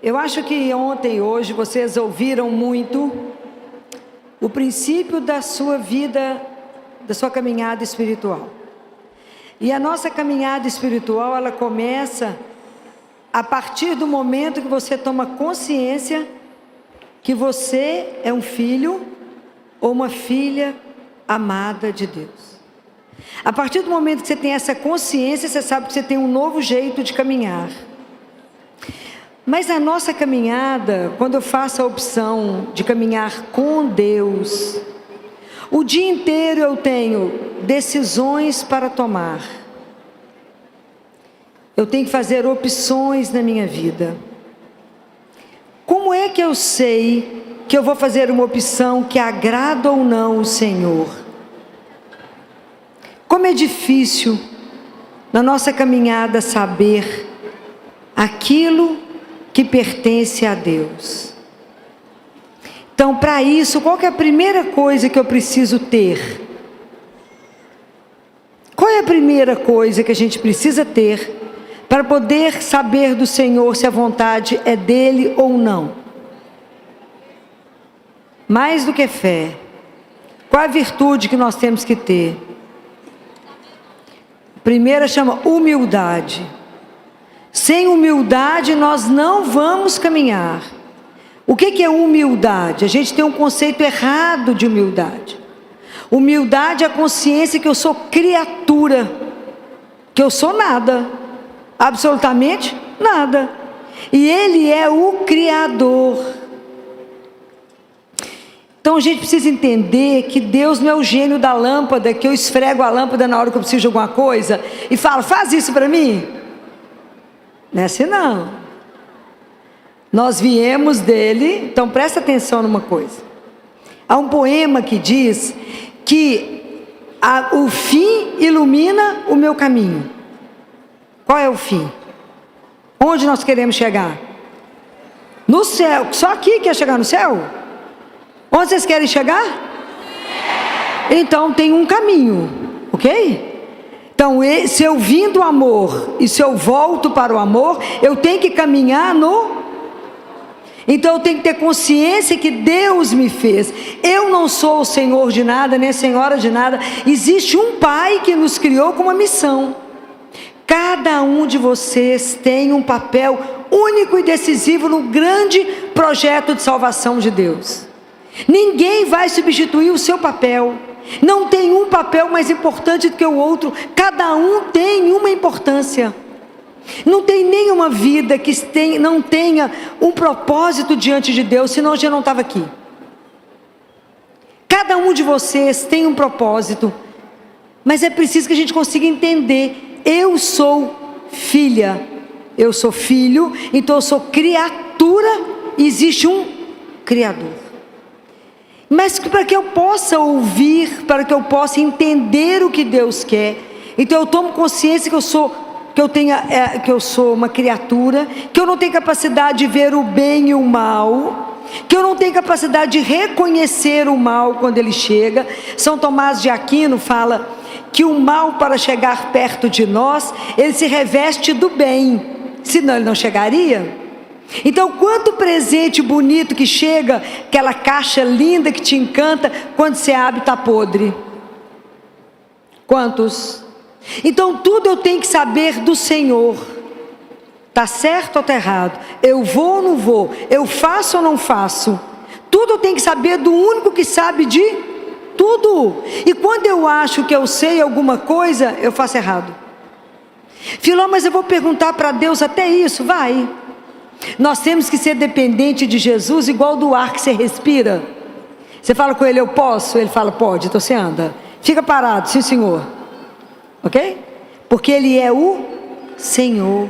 Eu acho que ontem e hoje vocês ouviram muito o princípio da sua vida, da sua caminhada espiritual. E a nossa caminhada espiritual, ela começa a partir do momento que você toma consciência que você é um filho ou uma filha amada de Deus. A partir do momento que você tem essa consciência, você sabe que você tem um novo jeito de caminhar. Mas a nossa caminhada, quando eu faço a opção de caminhar com Deus, o dia inteiro eu tenho decisões para tomar. Eu tenho que fazer opções na minha vida. Como é que eu sei que eu vou fazer uma opção que agrada ou não o Senhor? Como é difícil na nossa caminhada saber aquilo que pertence a Deus. Então, para isso, qual que é a primeira coisa que eu preciso ter? Qual é a primeira coisa que a gente precisa ter para poder saber do Senhor se a vontade é dele ou não? Mais do que fé, qual a virtude que nós temos que ter? A primeira chama humildade. Sem humildade nós não vamos caminhar. O que é humildade? A gente tem um conceito errado de humildade. Humildade é a consciência que eu sou criatura, que eu sou nada, absolutamente nada, e Ele é o Criador. Então a gente precisa entender que Deus não é o gênio da lâmpada, que eu esfrego a lâmpada na hora que eu preciso de alguma coisa e falo, faz isso para mim. Não é assim não. Nós viemos dele. Então presta atenção numa coisa. Há um poema que diz que o fim ilumina o meu caminho. Qual é o fim? Onde nós queremos chegar? No céu. Só aqui quer chegar no céu? Onde vocês querem chegar? Então tem um caminho, ok? Então, se eu vim do amor e se eu volto para o amor, eu tenho que caminhar no... Então eu tenho que ter consciência que Deus me fez. Eu não sou o Senhor de nada, nem a Senhora de nada. Existe um Pai que nos criou com uma missão. Cada um de vocês tem um papel único e decisivo no grande projeto de salvação de Deus. Ninguém vai substituir o seu papel. Não tem um papel mais importante do que o outro. Cada um tem uma importância. Não tem nenhuma vida que não tenha um propósito diante de Deus, senão eu já não estava aqui. Cada um de vocês tem um propósito, mas é preciso que a gente consiga entender. Eu sou filha, eu sou filho, então eu sou criatura, e existe um Criador. Mas para que eu possa ouvir, para que eu possa entender o que Deus quer, então eu tomo consciência que eu sou uma criatura, que eu não tenho capacidade de ver o bem e o mal, que eu não tenho capacidade de reconhecer o mal quando ele chega. São Tomás de Aquino fala que o mal, para chegar perto de nós, ele se reveste do bem, senão ele não chegaria. Então, quanto presente bonito que chega, aquela caixa linda que te encanta, quando você abre está podre. Quantos? Então tudo eu tenho que saber do Senhor. Está certo ou está errado? Eu vou ou não vou? Eu faço ou não faço? Tudo eu tenho que saber do único que sabe de tudo. E quando eu acho que eu sei alguma coisa, eu faço errado. Filó, mas eu vou perguntar para Deus até isso? Vai. Nós temos que ser dependente de Jesus, igual do ar que você respira. Você fala com ele, eu posso? Ele fala, pode, então você anda. Fica parado, sim senhor. Ok? Porque ele é o Senhor.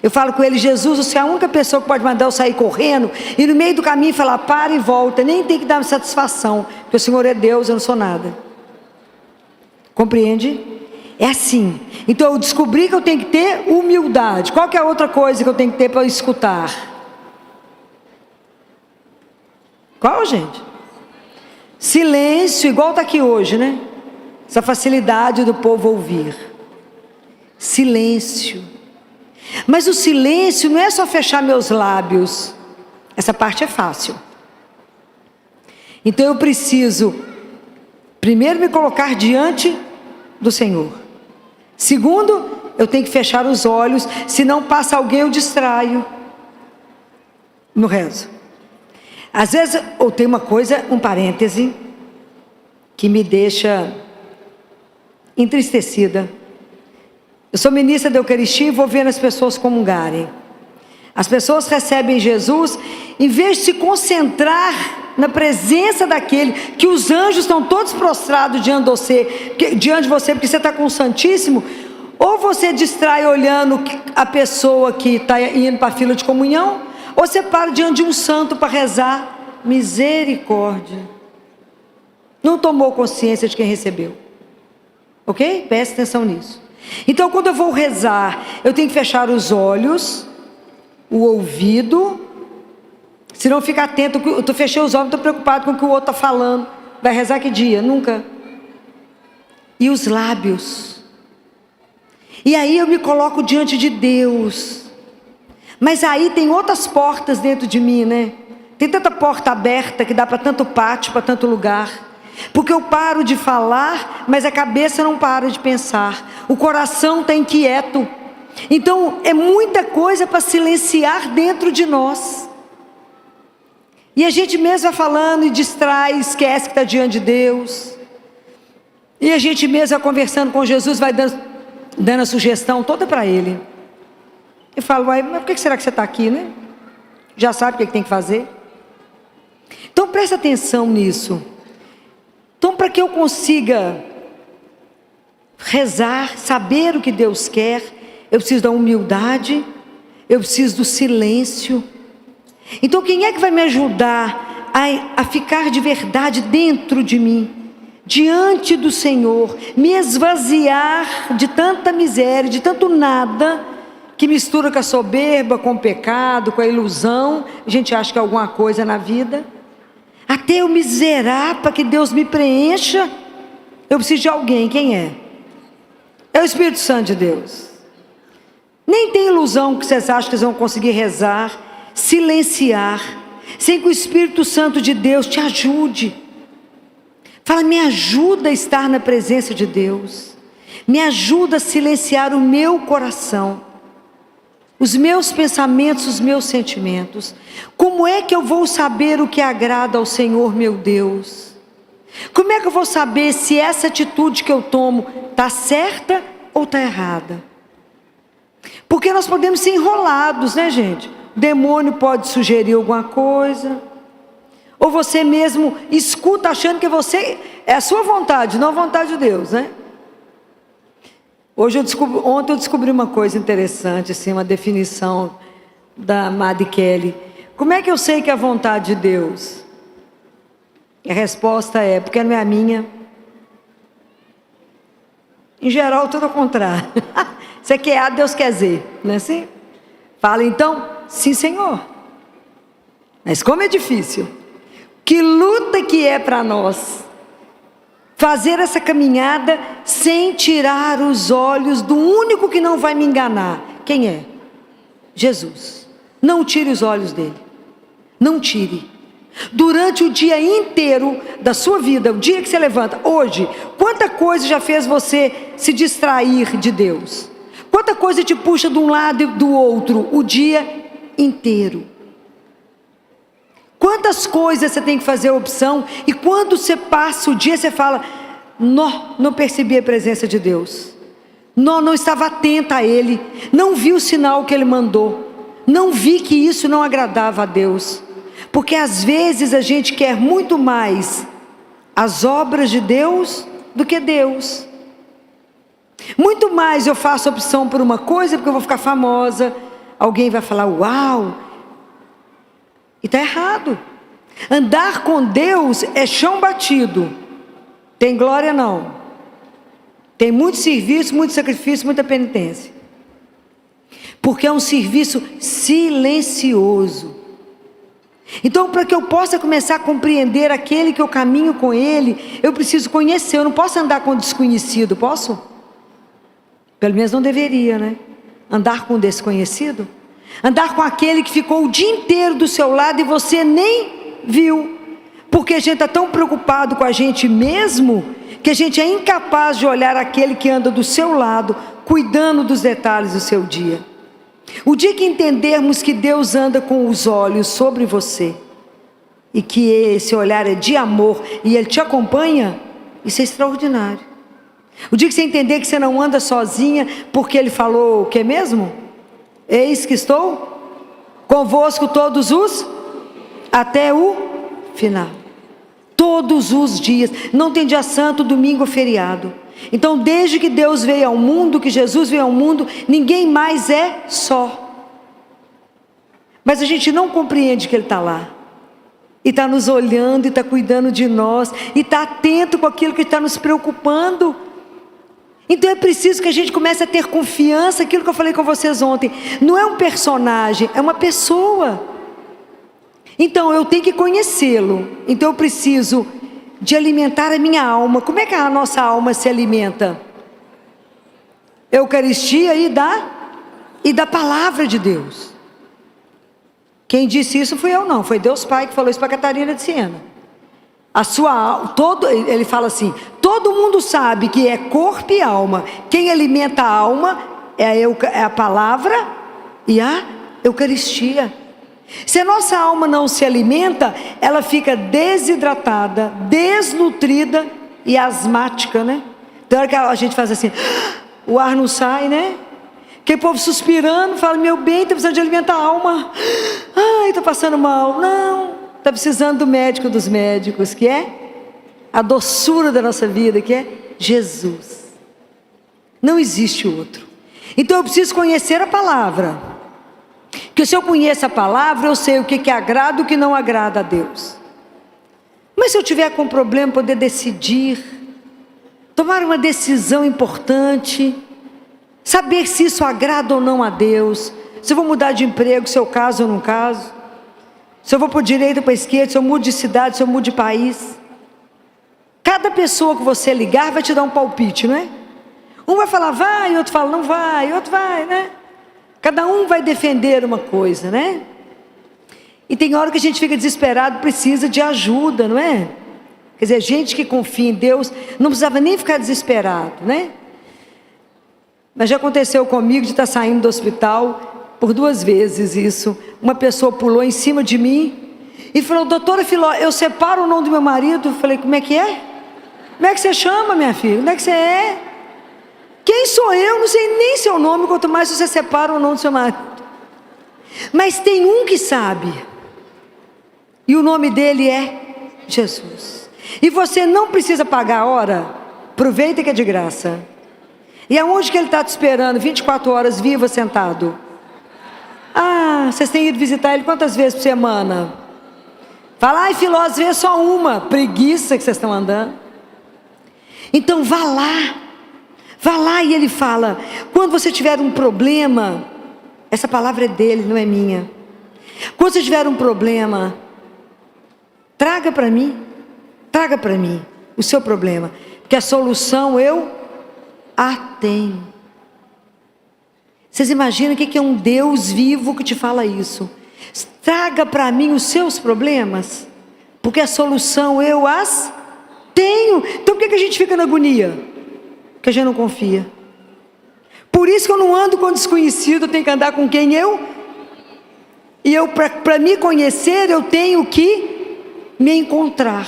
Eu falo com ele, Jesus, você é a única pessoa que pode mandar eu sair correndo e no meio do caminho falar, para e volta. Nem tem que dar satisfação, porque o Senhor é Deus, eu não sou nada. Compreende? É assim. Então eu descobri que eu tenho que ter humildade. Qual que é a outra coisa que eu tenho que ter para escutar? Qual, gente? Silêncio, igual está aqui hoje, né? Essa facilidade do povo ouvir. Silêncio. Mas o silêncio não é só fechar meus lábios. Essa parte é fácil. Então eu preciso, primeiro, me colocar diante do Senhor. Segundo, eu tenho que fechar os olhos, senão passa alguém, eu distraio no rezo. Às vezes, eu tenho uma coisa, um parêntese, que me deixa entristecida. Eu sou ministra da Eucaristia e vou vendo as pessoas comungarem. As pessoas recebem Jesus, em vez de se concentrar na presença daquele, que os anjos estão todos prostrados diante de você, porque você está com o Santíssimo, ou você distrai olhando a pessoa que está indo para a fila de comunhão, ou você para diante de um santo para rezar. Misericórdia. Não tomou consciência de quem recebeu. Ok? Preste atenção nisso. Então, quando eu vou rezar, eu tenho que fechar os olhos, o ouvido. Se não ficar atento, eu fechei os olhos, estou preocupado com o que o outro está falando. Vai rezar que dia? Nunca. E os lábios. E aí eu me coloco diante de Deus. Mas aí tem outras portas dentro de mim, né? Tem tanta porta aberta que dá para tanto pátio, para tanto lugar. Porque eu paro de falar, mas a cabeça não para de pensar. O coração está inquieto. Então é muita coisa para silenciar dentro de nós. E a gente mesmo vai falando e distrai, esquece que está diante de Deus. E a gente mesmo vai conversando com Jesus, vai dando a sugestão toda para Ele. Eu falo, mas por que será que você está aqui, né? Já sabe o que tem que fazer? Então presta atenção nisso. Então, para que eu consiga rezar, saber o que Deus quer, eu preciso da humildade, eu preciso do silêncio. Então, quem é que vai me ajudar a ficar de verdade dentro de mim, diante do Senhor, me esvaziar de tanta miséria, de tanto nada, que mistura com a soberba, com o pecado, com a ilusão? A gente acha que é alguma coisa na vida. Até eu me zerar para que Deus me preencha, eu preciso de alguém. Quem é? É o Espírito Santo de Deus. Nem tem ilusão que vocês acham que vocês vão conseguir rezar, silenciar, sem que o Espírito Santo de Deus te ajude. Fala, me ajuda a estar na presença de Deus, me ajuda a silenciar o meu coração, os meus pensamentos, os meus sentimentos. Como é que eu vou saber o que agrada ao Senhor meu Deus? Como é que eu vou saber se essa atitude que eu tomo está certa ou está errada? Porque nós podemos ser enrolados, né, gente? O demônio pode sugerir alguma coisa, ou você mesmo escuta achando que você é a sua vontade, não a vontade de Deus, né? Ontem eu descobri uma coisa interessante, assim, uma definição da Madre Kelly. Como é que eu sei que é a vontade de Deus? A resposta é, porque não é a minha. Em geral, tudo ao contrário. Você quer A, Deus quer Z, não é assim? Fala então, sim, Senhor. Mas como é difícil. Que luta que é para nós fazer essa caminhada sem tirar os olhos do único que não vai me enganar. Quem é? Jesus. Não tire os olhos dele. Não tire. Durante o dia inteiro da sua vida, o dia que você levanta, hoje, quanta coisa já fez você se distrair de Deus? Quanta coisa te puxa de um lado e do outro o dia inteiro? Quantas coisas você tem que fazer opção, e quando você passa o dia, você fala, não percebi a presença de Deus, não estava atenta a Ele, não vi o sinal que Ele mandou, não vi que isso não agradava a Deus. Porque às vezes a gente quer muito mais as obras de Deus do que Deus. Muito mais eu faço opção por uma coisa porque eu vou ficar famosa, alguém vai falar, uau, e está errado. Andar com Deus é chão batido. Tem glória não. Tem muito serviço, muito sacrifício, muita penitência. Porque é um serviço silencioso. Então, para que eu possa começar a compreender aquele que eu caminho com Ele, eu preciso conhecer. Eu não posso andar com desconhecido, posso? Pelo menos não deveria, né? Andar com o desconhecido? Andar com aquele que ficou o dia inteiro do seu lado e você nem viu, porque a gente está tão preocupado com a gente mesmo, que a gente é incapaz de olhar aquele que anda do seu lado, cuidando dos detalhes do seu dia. O dia que entendermos que Deus anda com os olhos sobre você, e que esse olhar é de amor, e Ele te acompanha, isso é extraordinário. O dia que você entender que você não anda sozinha, porque Ele falou o que mesmo? Eis que estou convosco todos os, até o final. Todos os dias, não tem dia santo, domingo ou feriado. Então desde que Deus veio ao mundo, que Jesus veio ao mundo, ninguém mais é só. Mas a gente não compreende que Ele está lá, e está nos olhando, e está cuidando de nós, e está atento com aquilo que está nos preocupando. Então é preciso que a gente comece a ter confiança, aquilo que eu falei com vocês ontem, não é um personagem, é uma pessoa. Então eu tenho que conhecê-lo, então eu preciso de alimentar a minha alma. Como é que a nossa alma se alimenta? Eucaristia e da palavra de Deus. Quem disse isso fui eu não, foi Deus Pai que falou isso para Catarina de Siena. Ele fala assim, todo mundo sabe que é corpo e alma. Quem alimenta a alma é a palavra e a Eucaristia. Se a nossa alma não se alimenta, ela fica desidratada, desnutrida e asmática, né? Então hora que a gente faz assim, o ar não sai, né? Que o povo suspirando, fala, meu bem, está precisando de alimentar a alma. Ai, estou passando mal. Não, está precisando do médico dos médicos, que é a doçura da nossa vida, que é Jesus. Não existe outro. Então eu preciso conhecer a palavra, porque se eu conheço a palavra, eu sei o que agrada e o que não agrada a Deus. Mas se eu tiver com problema, poder decidir, tomar uma decisão importante, saber se isso agrada ou não a Deus, se eu vou mudar de emprego, se eu caso ou não caso, se eu vou para a direita ou para a esquerda, se eu mudo de cidade, se eu mudo de país. Cada pessoa que você ligar vai te dar um palpite, não é? Um vai falar vai, outro fala não vai, outro vai, né? Cada um vai defender uma coisa, né? E tem hora que a gente fica desesperado, precisa de ajuda, não é? Quer dizer, gente que confia em Deus não precisava nem ficar desesperado, né? Mas já aconteceu comigo de estar saindo do hospital por 2 vezes isso. Uma pessoa pulou em cima de mim e falou, doutora Filó, eu separo o nome do meu marido. Eu falei, como é que é? Como é que você chama, minha filha? Onde é que você é? Quem sou eu? Não sei nem seu nome, quanto mais você separa o nome do seu marido. Mas tem um que sabe, e o nome dele é Jesus. E você não precisa pagar a hora, aproveita que é de graça. E aonde que ele está te esperando? 24 horas vivo, sentado. Ah, vocês têm ido visitar ele quantas vezes por semana? Fala, ai Filó, às vezes só uma. Preguiça que vocês estão andando. Então vá lá e ele fala, quando você tiver um problema, essa palavra é dele, não é minha. Quando você tiver um problema, traga para mim o seu problema, porque a solução eu a tenho. Vocês imaginam o que é um Deus vivo que te fala isso? Traga para mim os seus problemas, porque a solução eu as tenho. Então por que a gente fica na agonia? Porque a gente não confia. Por isso que eu não ando com desconhecido, eu tenho que andar com quem e eu para me conhecer, eu tenho que me encontrar.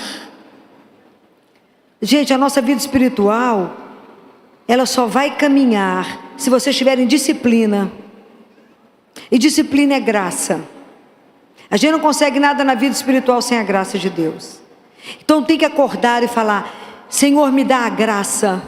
Gente, a nossa vida espiritual, ela só vai caminhar se vocês tiverem disciplina. E disciplina é graça. A gente não consegue nada na vida espiritual sem a graça de Deus. Então tem que acordar e falar, Senhor, me dá a graça,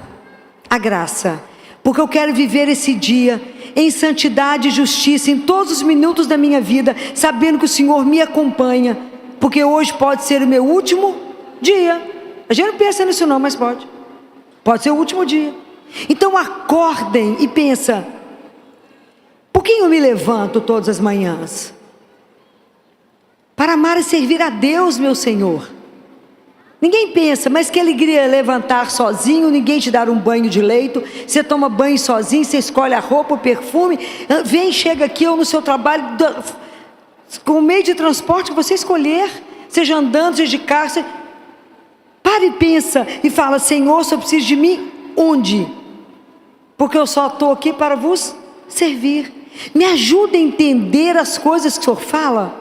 porque eu quero viver esse dia em santidade e justiça, em todos os minutos da minha vida, sabendo que o Senhor me acompanha, porque hoje pode ser o meu último dia. A gente não pensa nisso não, mas pode ser o último dia. Então acordem e pensa, por que eu me levanto todas as manhãs? Para amar e servir a Deus, meu Senhor. Ninguém pensa, mas que alegria levantar sozinho, ninguém te dar um banho de leito, você toma banho sozinho, você escolhe a roupa, o perfume, vem, chega aqui ou no seu trabalho, com o meio de transporte que você escolher, seja andando, seja de carro, você... Para e pensa e fala: Senhor, se eu preciso de mim, onde? Porque eu só estou aqui para vos servir. Me ajuda a entender as coisas que o Senhor fala.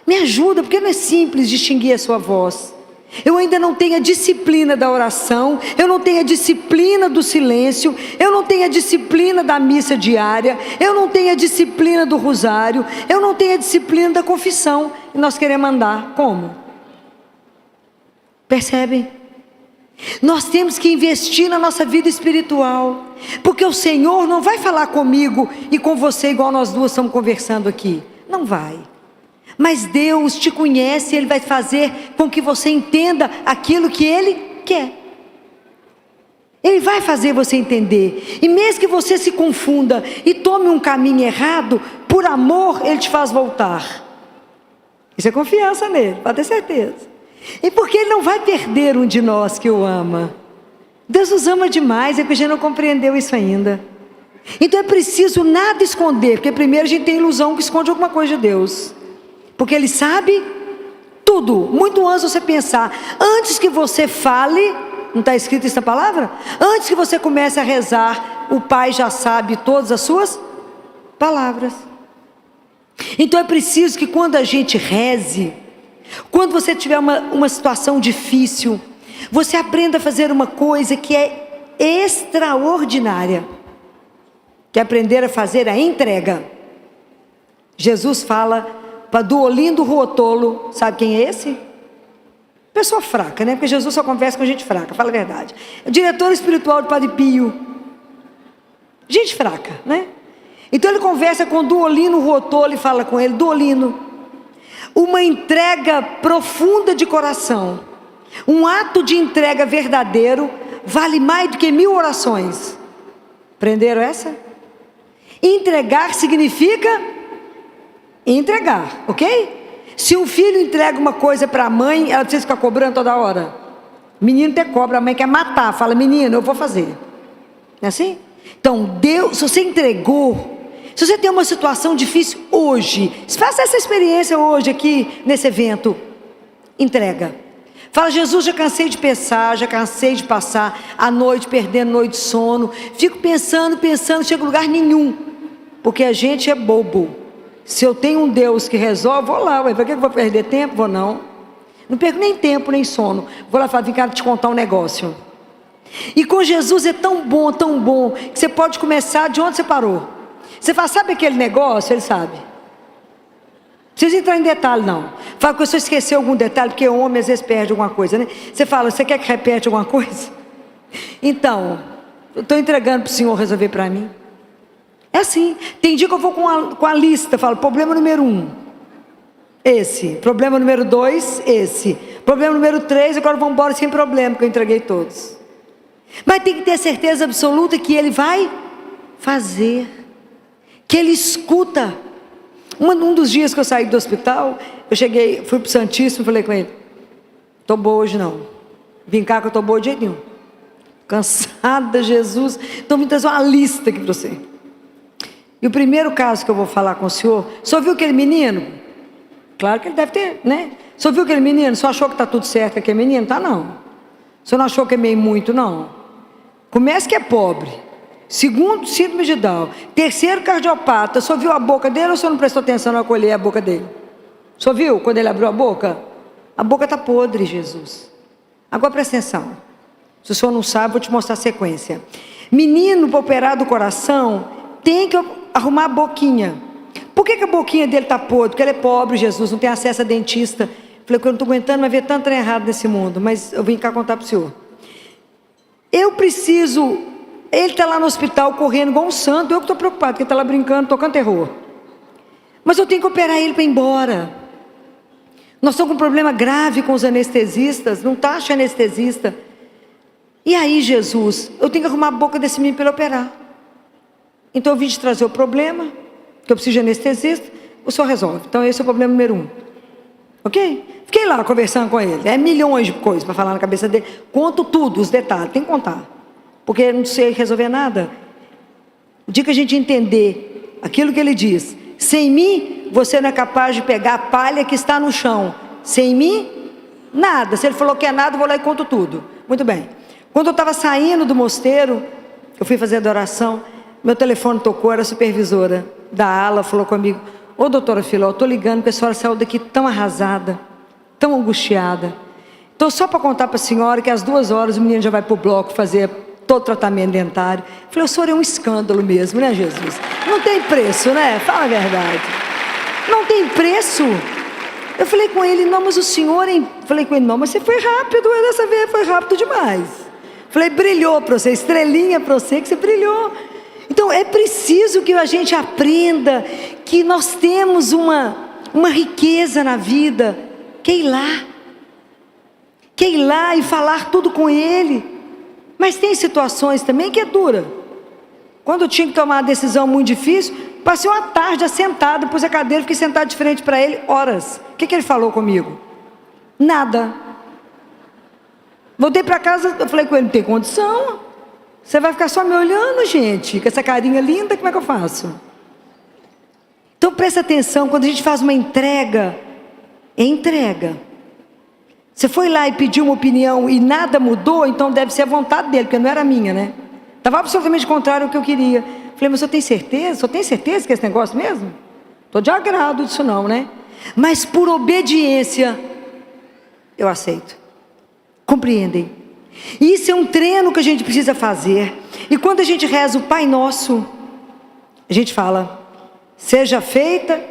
Me ajuda, porque não é simples distinguir a sua voz. Eu ainda não tenho a disciplina da oração, eu não tenho a disciplina do silêncio, eu não tenho a disciplina da missa diária, eu não tenho a disciplina do rosário, eu não tenho a disciplina da confissão. E nós queremos andar como? Percebem? Nós temos que investir na nossa vida espiritual, porque o Senhor não vai falar comigo e com você igual nós duas estamos conversando aqui. Não vai. Mas Deus te conhece, Ele vai fazer com que você entenda aquilo que Ele quer. Ele vai fazer você entender. E mesmo que você se confunda e tome um caminho errado, por amor Ele te faz voltar. Isso é confiança nele, pode ter certeza. E porque Ele não vai perder um de nós que o ama. Deus nos ama demais, é que a gente não compreendeu isso ainda. Então é preciso nada esconder, porque primeiro a gente tem a ilusão que esconde alguma coisa de Deus. Porque Ele sabe tudo, muito antes de você pensar. Antes que você fale, não está escrito essa palavra? Antes que você comece a rezar, o Pai já sabe todas as suas palavras. Então é preciso que quando a gente reze, quando você tiver uma situação difícil, você aprenda a fazer uma coisa que é extraordinária, que é aprender a fazer a entrega. Jesus fala para Duolindo Ruotolo, sabe quem é esse? Pessoa fraca, né? Porque Jesus só conversa com gente fraca, fala a verdade. É o diretor espiritual do Padre Pio. Gente fraca, né? Então ele conversa com Duolindo Ruotolo e fala com ele: Duolindo, uma entrega profunda de coração, um ato de entrega verdadeiro, vale mais do que 1000 orações. Prenderam essa? Entregar significa entregar, ok? Se um filho entrega uma coisa para a mãe, ela precisa ficar cobrando toda hora. Menino até cobra, a mãe quer matar, fala: menino, eu vou fazer. Não é assim? Então Deus, se você entregou, se você tem uma situação difícil hoje, faça essa experiência hoje aqui nesse evento, entrega. Fala: Jesus, já cansei de pensar, já cansei de passar a noite perdendo noite de sono, fico pensando, chego a lugar nenhum, porque a gente é bobo. Se eu tenho um Deus que resolve, vou lá, para que eu vou perder tempo? Vou não. Não perco nem tempo, nem sono. Vou lá falar: vem cá te contar um negócio. E com Jesus é tão bom, que você pode começar de onde você parou. Você fala: sabe aquele negócio? Ele sabe. Não precisa entrar em detalhe não. Fala que você esqueceu algum detalhe, porque o homem às vezes perde alguma coisa, né? Você fala: você quer que repete alguma coisa? Então, eu estou entregando para o Senhor resolver para mim. É assim. Tem dia que eu vou com a lista, falo: problema número 1, esse. Problema número 2, esse. Problema número 3, agora vamos embora sem problema, porque eu entreguei todos. Mas tem que ter certeza absoluta que Ele vai fazer, que Ele escuta. Um dos dias que eu saí do hospital, eu cheguei, fui para o Santíssimo e falei com ele: estou boa hoje não. Vim cá que eu estou boa de jeito nenhum. Cansada, Jesus. Então me traz uma lista aqui para você. E o primeiro caso que eu vou falar com o senhor: só viu aquele menino? Claro que ele deve ter, né? Só viu aquele menino? Só achou que está tudo certo com aquele menino? Tá não. Só não achou que é meio muito, não. Começa que é pobre. Segundo, síndrome de Down. Terceiro, cardiopata. Só viu a boca dele ou só não prestou atenção na acolher a boca dele? Só viu quando ele abriu a boca? A boca está podre, Jesus. Agora presta atenção. Se o senhor não sabe, vou te mostrar a sequência. Menino para operar do coração tem que arrumar a boquinha. Por que a boquinha dele está podre? Porque ele é pobre, Jesus, não tem acesso a dentista. Falei que eu não estou aguentando mais ver tanto trem errado nesse mundo, mas eu vim cá contar para o senhor. Eu preciso... Ele está lá no hospital correndo igual um santo. Eu que estou preocupado, porque ele está lá brincando, tocando terror. Mas eu tenho que operar ele para ir embora. Nós estamos com um problema grave com os anestesistas. Não está achando anestesista. E aí, Jesus, eu tenho que arrumar a boca desse menino para ele operar. Então eu vim te trazer o problema, que eu preciso de anestesista. O senhor resolve. Então esse é o problema número 1. Ok? Fiquei lá conversando com ele. É milhões de coisas para falar na cabeça dele. Conto tudo, os detalhes, tem que contar. Porque eu não sei resolver nada. O dia que a gente entender aquilo que ele diz, sem mim, você não é capaz de pegar a palha que está no chão. Sem mim, nada. Se ele falou que é nada, eu vou lá e conto tudo. Muito bem. Quando eu estava saindo do mosteiro, eu fui fazer adoração, meu telefone tocou, era a supervisora da ala, falou comigo: ô doutora Filó, estou ligando porque a senhora saiu daqui tão arrasada, tão angustiada. Então, só para contar para a senhora que às 2 horas o menino já vai para o bloco fazer todo o tratamento dentário. Eu falei: o senhor é um escândalo mesmo, né, Jesus? Não tem preço, né? Fala a verdade. Não tem preço. Eu falei com ele: não, mas o senhor... Falei com ele: não, mas você foi rápido, dessa vez foi rápido demais. Falei: brilhou para você, estrelinha para você, que você brilhou. Então, é preciso que a gente aprenda que nós temos uma riqueza na vida, que é ir lá. Que é ir lá e falar tudo com ele. Mas tem situações também que é dura. Quando eu tinha que tomar uma decisão muito difícil, passei uma tarde assentado, pus a cadeira, fiquei sentado de frente para ele, horas. O que ele falou comigo? Nada. Voltei para casa, eu falei com ele: não tem condição. Você vai ficar só me olhando, gente, com essa carinha linda, como é que eu faço? Então presta atenção, quando a gente faz uma entrega, é entrega. Você foi lá e pediu uma opinião e nada mudou, então deve ser a vontade dele, porque não era a minha, né? Estava absolutamente contrário ao que eu queria. Falei: mas o senhor tem certeza? O senhor tem certeza que é esse negócio mesmo? Estou de agrado disso não, né? Mas por obediência, eu aceito. Compreendem? Isso é um treino que a gente precisa fazer. E quando a gente reza o Pai Nosso, a gente fala: seja feita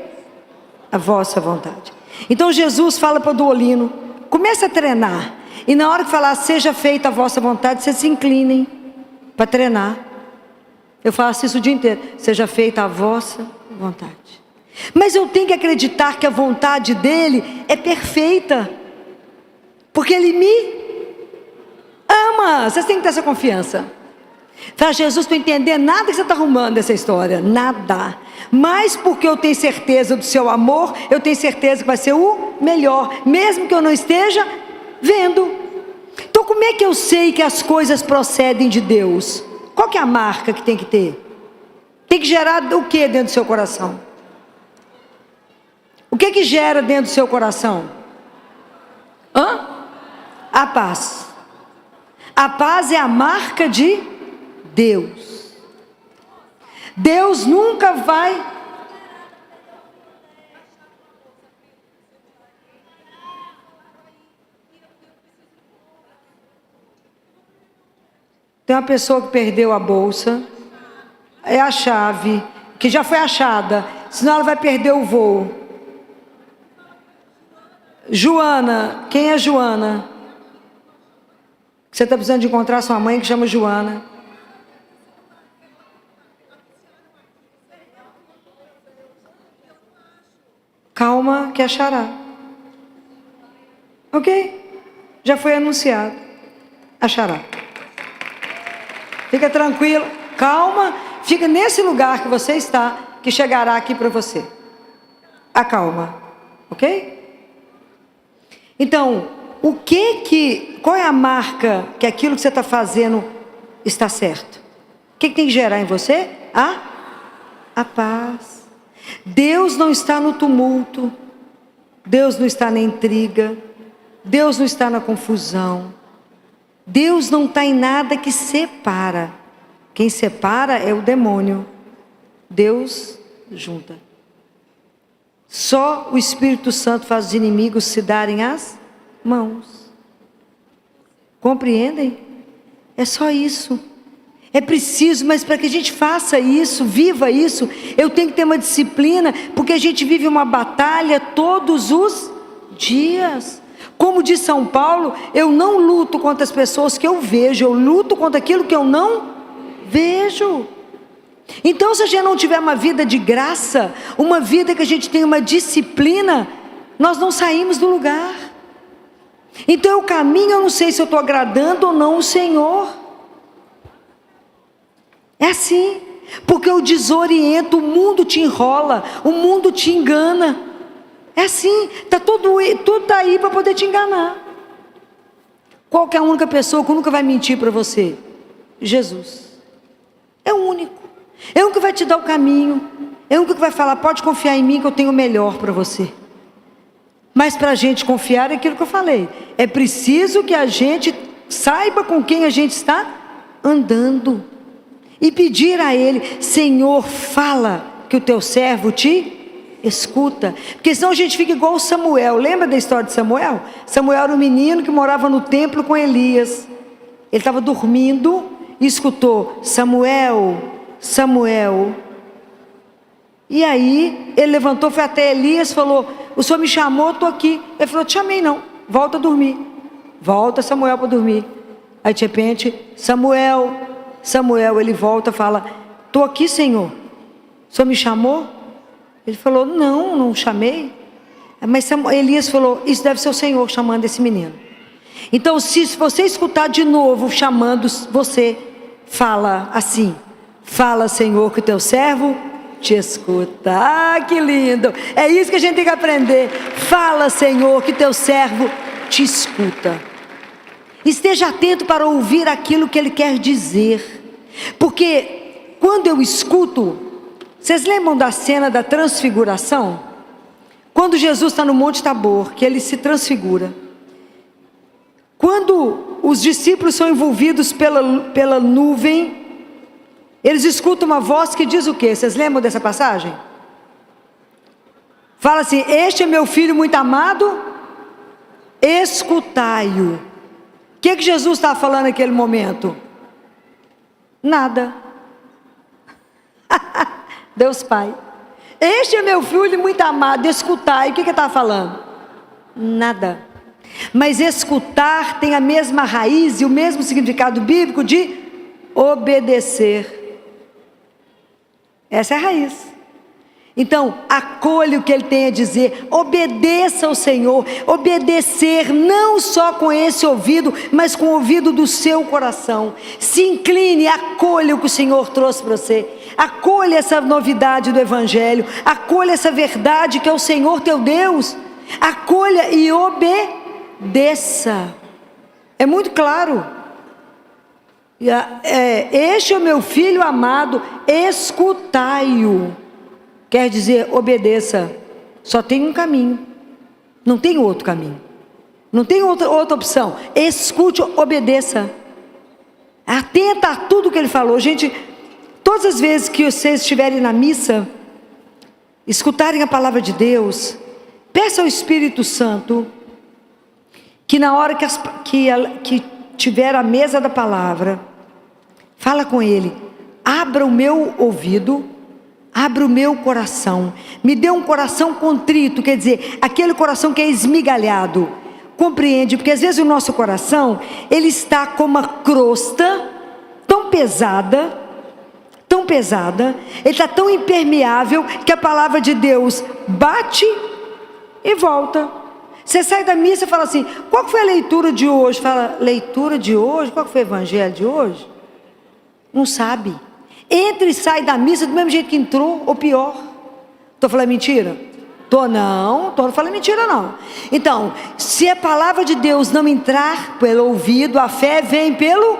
a vossa vontade. Então Jesus fala para o Duolino: comece a treinar. E na hora que falar seja feita a vossa vontade, vocês se inclinem para treinar. Eu faço isso o dia inteiro: seja feita a vossa vontade. Mas eu tenho que acreditar que a vontade dele é perfeita, porque ele me ama. Vocês têm que ter essa confiança. Fala: Jesus, estou entendendo nada que você está arrumando dessa história, nada. Mas porque eu tenho certeza do seu amor, eu tenho certeza que vai ser o melhor, mesmo que eu não esteja vendo. Então como é que eu sei que as coisas procedem de Deus? Qual que é a marca que tem que ter? Tem que gerar o que dentro do seu coração? O que gera dentro do seu coração? A paz. A paz é a marca de Deus. Deus nunca vai... Tem uma pessoa que perdeu a bolsa, é a chave, que já foi achada, senão ela vai perder o voo. Joana, quem é Joana? Você está precisando de encontrar sua mãe, que chama Joana. Calma, que achará. Ok? Já foi anunciado. Achará. Fica tranquila, calma, fica nesse lugar que você está, que chegará aqui para você. Acalma, ok? Então, qual é a marca que aquilo que você está fazendo está certo? O que tem que gerar em você? A paz. Deus não está no tumulto, Deus não está na intriga, Deus não está na confusão. Deus não está em nada que separa. Quem separa é o demônio. Deus junta. Só o Espírito Santo faz os inimigos se darem as mãos. Compreendem? É só isso. É preciso, mas para que a gente faça isso, viva isso, eu tenho que ter uma disciplina, porque a gente vive uma batalha todos os dias. Como diz São Paulo, eu não luto contra as pessoas que eu vejo, eu luto contra aquilo que eu não vejo. Então, se a gente não tiver uma vida de graça, uma vida que a gente tem uma disciplina, nós não saímos do lugar. Então, o caminho, eu não sei se eu estou agradando ou não o Senhor. É assim, porque eu desoriento, o mundo te enrola, o mundo te engana. É assim, tudo está aí para poder te enganar. Qual que é a única pessoa que nunca vai mentir para você? Jesus. É o único. É o único que vai te dar o caminho. É o único que vai falar, pode confiar em mim que eu tenho o melhor para você. Mas para a gente confiar é aquilo que eu falei. É preciso que a gente saiba com quem a gente está andando. E pedir a Ele, Senhor, fala que o teu servo te escuta. Porque senão a gente fica igual o Samuel. Lembra da história de Samuel? Samuel era um menino que morava no templo com Elias. Ele estava dormindo e escutou, Samuel, Samuel. E aí ele levantou, foi até Elias, falou, o senhor me chamou, estou aqui. Ele falou, te chamei não, volta a dormir. Volta Samuel para dormir. Aí de repente, Samuel, Samuel, ele volta e fala, estou aqui, Senhor, o senhor me chamou? Ele falou, não chamei. Mas Elias falou, isso deve ser o Senhor chamando esse menino. Então se você escutar de novo chamando, você fala assim, fala Senhor que o teu servo te escuta. Ah, que lindo, é isso que a gente tem que aprender. Fala Senhor que teu servo te escuta. Esteja atento para ouvir aquilo que Ele quer dizer, porque quando eu escuto, vocês lembram da cena da transfiguração? Quando Jesus está no Monte Tabor, que Ele se transfigura, quando os discípulos são envolvidos pela nuvem, eles escutam uma voz que diz o quê? Vocês lembram dessa passagem? Fala assim, este é meu filho muito amado, escutai-o. O que Jesus estava falando naquele momento? Nada. Deus Pai, este é meu filho muito amado, escutai. O que ele estava falando? Nada. Mas escutar tem a mesma raiz e o mesmo significado bíblico de obedecer. Essa é a raiz. Então, acolha o que Ele tem a dizer, obedeça ao Senhor. Obedecer não só com esse ouvido, mas com o ouvido do seu coração. Se incline, acolha o que o Senhor trouxe para você. Acolha essa novidade do Evangelho, acolha essa verdade que é o Senhor teu Deus. Acolha e obedeça. É muito claro. Este é o meu filho amado, escutai-o. Quer dizer, obedeça. Só tem um caminho, não tem outro caminho, não tem outra opção. Escute, obedeça. Atenta a tudo que Ele falou. Gente, todas as vezes que vocês estiverem na missa, escutarem a palavra de Deus, peça ao Espírito Santo que na hora que tiver a mesa da palavra, fala com Ele, abra o meu ouvido, abra o meu coração, me dê um coração contrito, quer dizer, aquele coração que é esmigalhado. Compreende? Porque às vezes o nosso coração, ele está com uma crosta tão pesada, ele está tão impermeável, que a palavra de Deus bate e volta. Você sai da missa e fala assim, qual foi a leitura de hoje? Fala, leitura de hoje? Qual foi o evangelho de hoje? Não sabe. Entra e sai da missa do mesmo jeito que entrou, ou pior. Estou falando mentira? Não falando mentira não. Então, se a palavra de Deus não entrar pelo ouvido, a fé vem pelo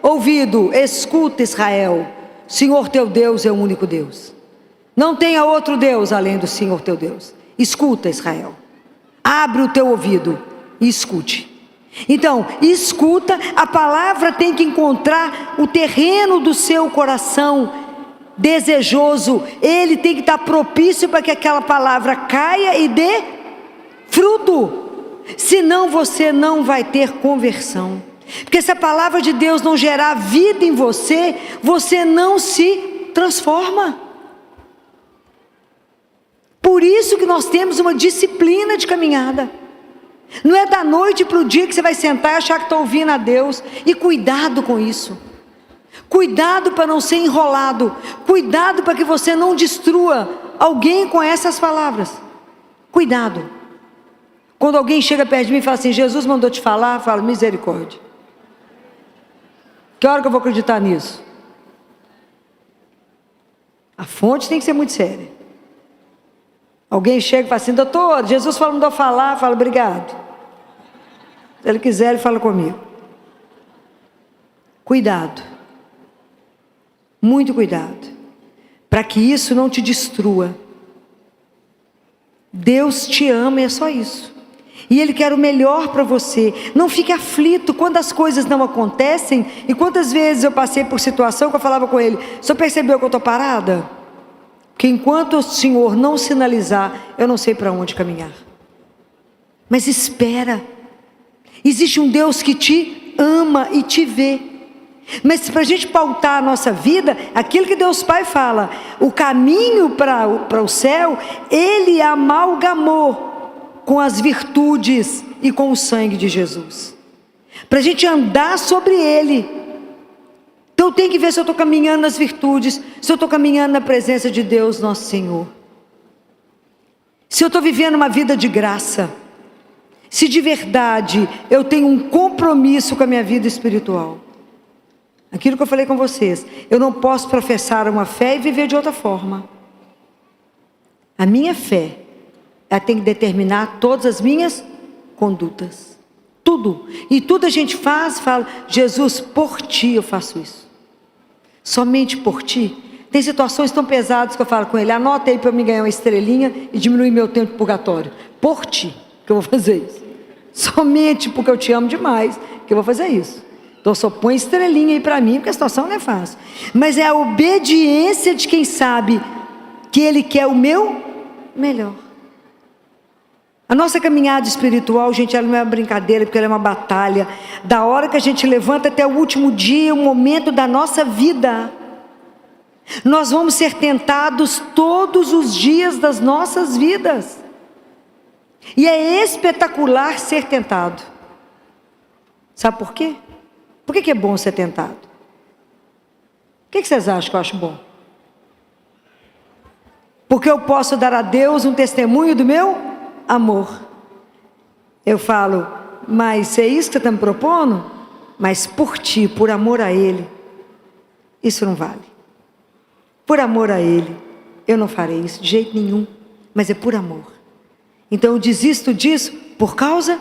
ouvido. Escuta, Israel, Senhor teu Deus é o único Deus. Não tenha outro Deus além do Senhor teu Deus. Escuta, Israel. Abre o teu ouvido e escute. Então, escuta, a palavra tem que encontrar o terreno do seu coração desejoso. Ele tem que estar propício para que aquela palavra caia e dê fruto. Senão você não vai ter conversão. Porque se a palavra de Deus não gerar vida em você, você não se transforma. Por isso que nós temos uma disciplina de caminhada. Não é da noite para o dia que você vai sentar e achar que está ouvindo a Deus. E cuidado com isso. Cuidado para não ser enrolado. Cuidado para que você não destrua alguém com essas palavras. Cuidado. Quando alguém chega perto de mim e fala assim, Jesus mandou te falar, eu falo, misericórdia. Que hora que eu vou acreditar nisso? A fonte tem que ser muito séria. Alguém chega e fala assim: doutor, Jesus falou, não dá falar. Fala: obrigado. Se ele quiser, ele fala comigo. Cuidado. Muito cuidado. Para que isso não te destrua. Deus te ama e é só isso. E Ele quer o melhor para você. Não fique aflito quando as coisas não acontecem. E quantas vezes eu passei por situação que eu falava com Ele: o senhor percebeu que eu estou parada? Porque enquanto o Senhor não sinalizar, eu não sei para onde caminhar. Mas espera. Existe um Deus que te ama e te vê. Mas para a gente pautar a nossa vida, aquilo que Deus Pai fala, o caminho para o céu, Ele amalgamou com as virtudes e com o sangue de Jesus, para a gente andar sobre Ele. Então eu tenho que ver se eu estou caminhando nas virtudes, se eu estou caminhando na presença de Deus nosso Senhor, se eu estou vivendo uma vida de graça, se de verdade eu tenho um compromisso com a minha vida espiritual. Aquilo que eu falei com vocês, eu não posso professar uma fé e viver de outra forma. A minha fé, ela tem que determinar todas as minhas condutas. Tudo. E tudo a gente fala: Jesus, por ti eu faço isso. Somente por ti. Tem situações tão pesadas que eu falo com ele: anota aí para eu me ganhar uma estrelinha e diminuir meu tempo de purgatório. Por ti que eu vou fazer isso. Somente porque eu te amo demais que eu vou fazer isso. Então só põe estrelinha aí para mim, porque a situação não é fácil. Mas é a obediência de quem sabe que Ele quer o meu melhor. A nossa caminhada espiritual, gente, ela não é uma brincadeira, porque ela é uma batalha. Da hora que a gente levanta até o último dia, o momento da nossa vida. Nós vamos ser tentados todos os dias das nossas vidas. E é espetacular ser tentado. Sabe por quê? Por que é bom ser tentado? O que vocês acham que eu acho bom? Porque eu posso dar a Deus um testemunho do meu amor. Eu falo: mas é isso que você está me propondo? Mas por ti, por amor a Ele, isso não vale. Por amor a Ele, eu não farei isso de jeito nenhum. Mas é por amor. Então eu desisto disso por causa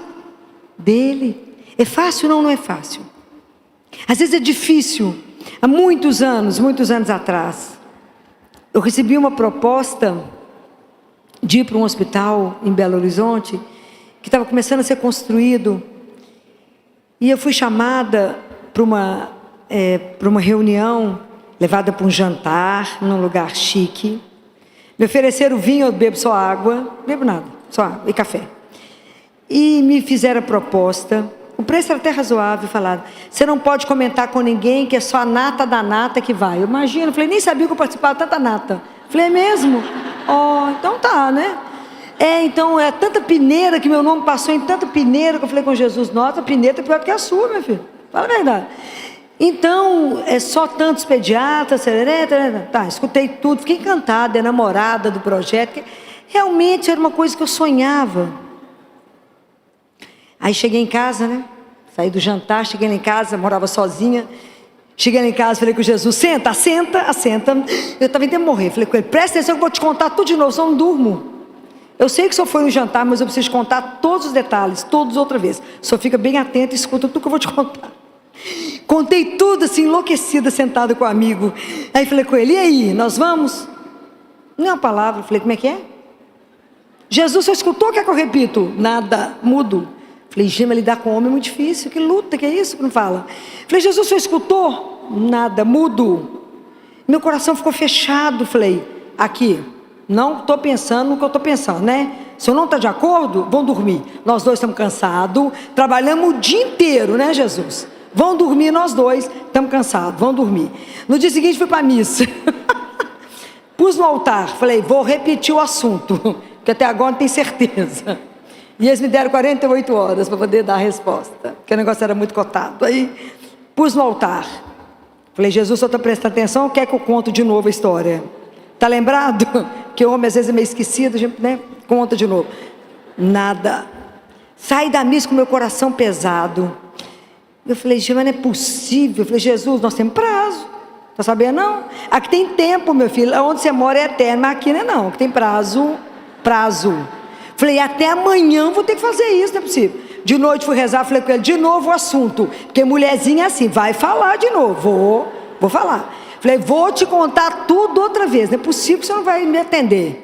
dEle. É fácil? Não, não é fácil. Às vezes é difícil. Há muitos anos atrás, eu recebi uma proposta de ir para um hospital em Belo Horizonte, que estava começando a ser construído, e eu fui chamada para uma reunião, levada para um jantar, num lugar chique. Me ofereceram vinho, eu bebo só água, não bebo nada, só água e café. E me fizeram a proposta. O preço era até razoável. Falaram: você não pode comentar com ninguém, que é só a nata da nata que vai. Eu imagino, falei, nem sabia que eu participava de tanta nata. Falei: é mesmo? Então tá, né? Então é tanta peneira, que meu nome passou em tanta peneira, que eu falei com Jesus: nossa, a peneira é pior que a sua, meu filho. Fala a verdade. Então, é só tantos pediatras, tá, escutei tudo, fiquei encantada, enamorada do projeto, que realmente era uma coisa que eu sonhava. Aí cheguei em casa, né? Saí do jantar, cheguei lá em casa, morava sozinha. Cheguei lá em casa, falei com Jesus: senta. Eu estava indo morrer. Falei com ele: presta atenção que eu vou te contar tudo de novo, só não durmo. Eu sei que o senhor foi no jantar, mas eu preciso contar todos os detalhes, todos outra vez. O senhor fica bem atento e escuta tudo que eu vou te contar. Contei tudo assim, enlouquecida, sentada com o amigo. Aí falei com ele: e aí, nós vamos? Não é uma palavra. Falei: como é que é? Jesus, você escutou o que é que eu repito? Nada, mudo. Falei: Gima, lidar com homem é muito difícil, que luta, que é isso que não fala? Falei: Jesus, você escutou? Nada, mudo. Meu coração ficou fechado. Falei: aqui, não estou pensando no que eu estou pensando, né? Se eu não está de acordo, vão dormir. Nós dois estamos cansados, trabalhamos o dia inteiro, né, Jesus? Vão dormir nós dois, estamos cansados, vão dormir. No dia seguinte fui para a missa. Pus no altar, falei: vou repetir o assunto, que até agora não tenho certeza. E eles me deram 48 horas para poder dar a resposta, porque o negócio era muito cotado. Aí pus no altar, falei: Jesus, só está prestando atenção, quer que eu conto de novo a história? Está lembrado? Que o homem às vezes é meio esquecido, né? Conta de novo. Nada. Saí da missa com meu coração pesado. Eu falei: Gima, não é possível. Eu falei: Jesus, nós temos prazo. Está sabendo? Não. Aqui tem tempo, meu filho. Onde você mora é eterno, mas aqui não é não. Aqui tem prazo. prazo. Falei, até amanhã vou ter que fazer isso, não é possível. De noite fui rezar, falei com ele, de novo o assunto. Porque mulherzinha é assim, vai falar de novo. Vou falar. Falei, vou te contar tudo outra vez. Não é possível que você não vai me atender.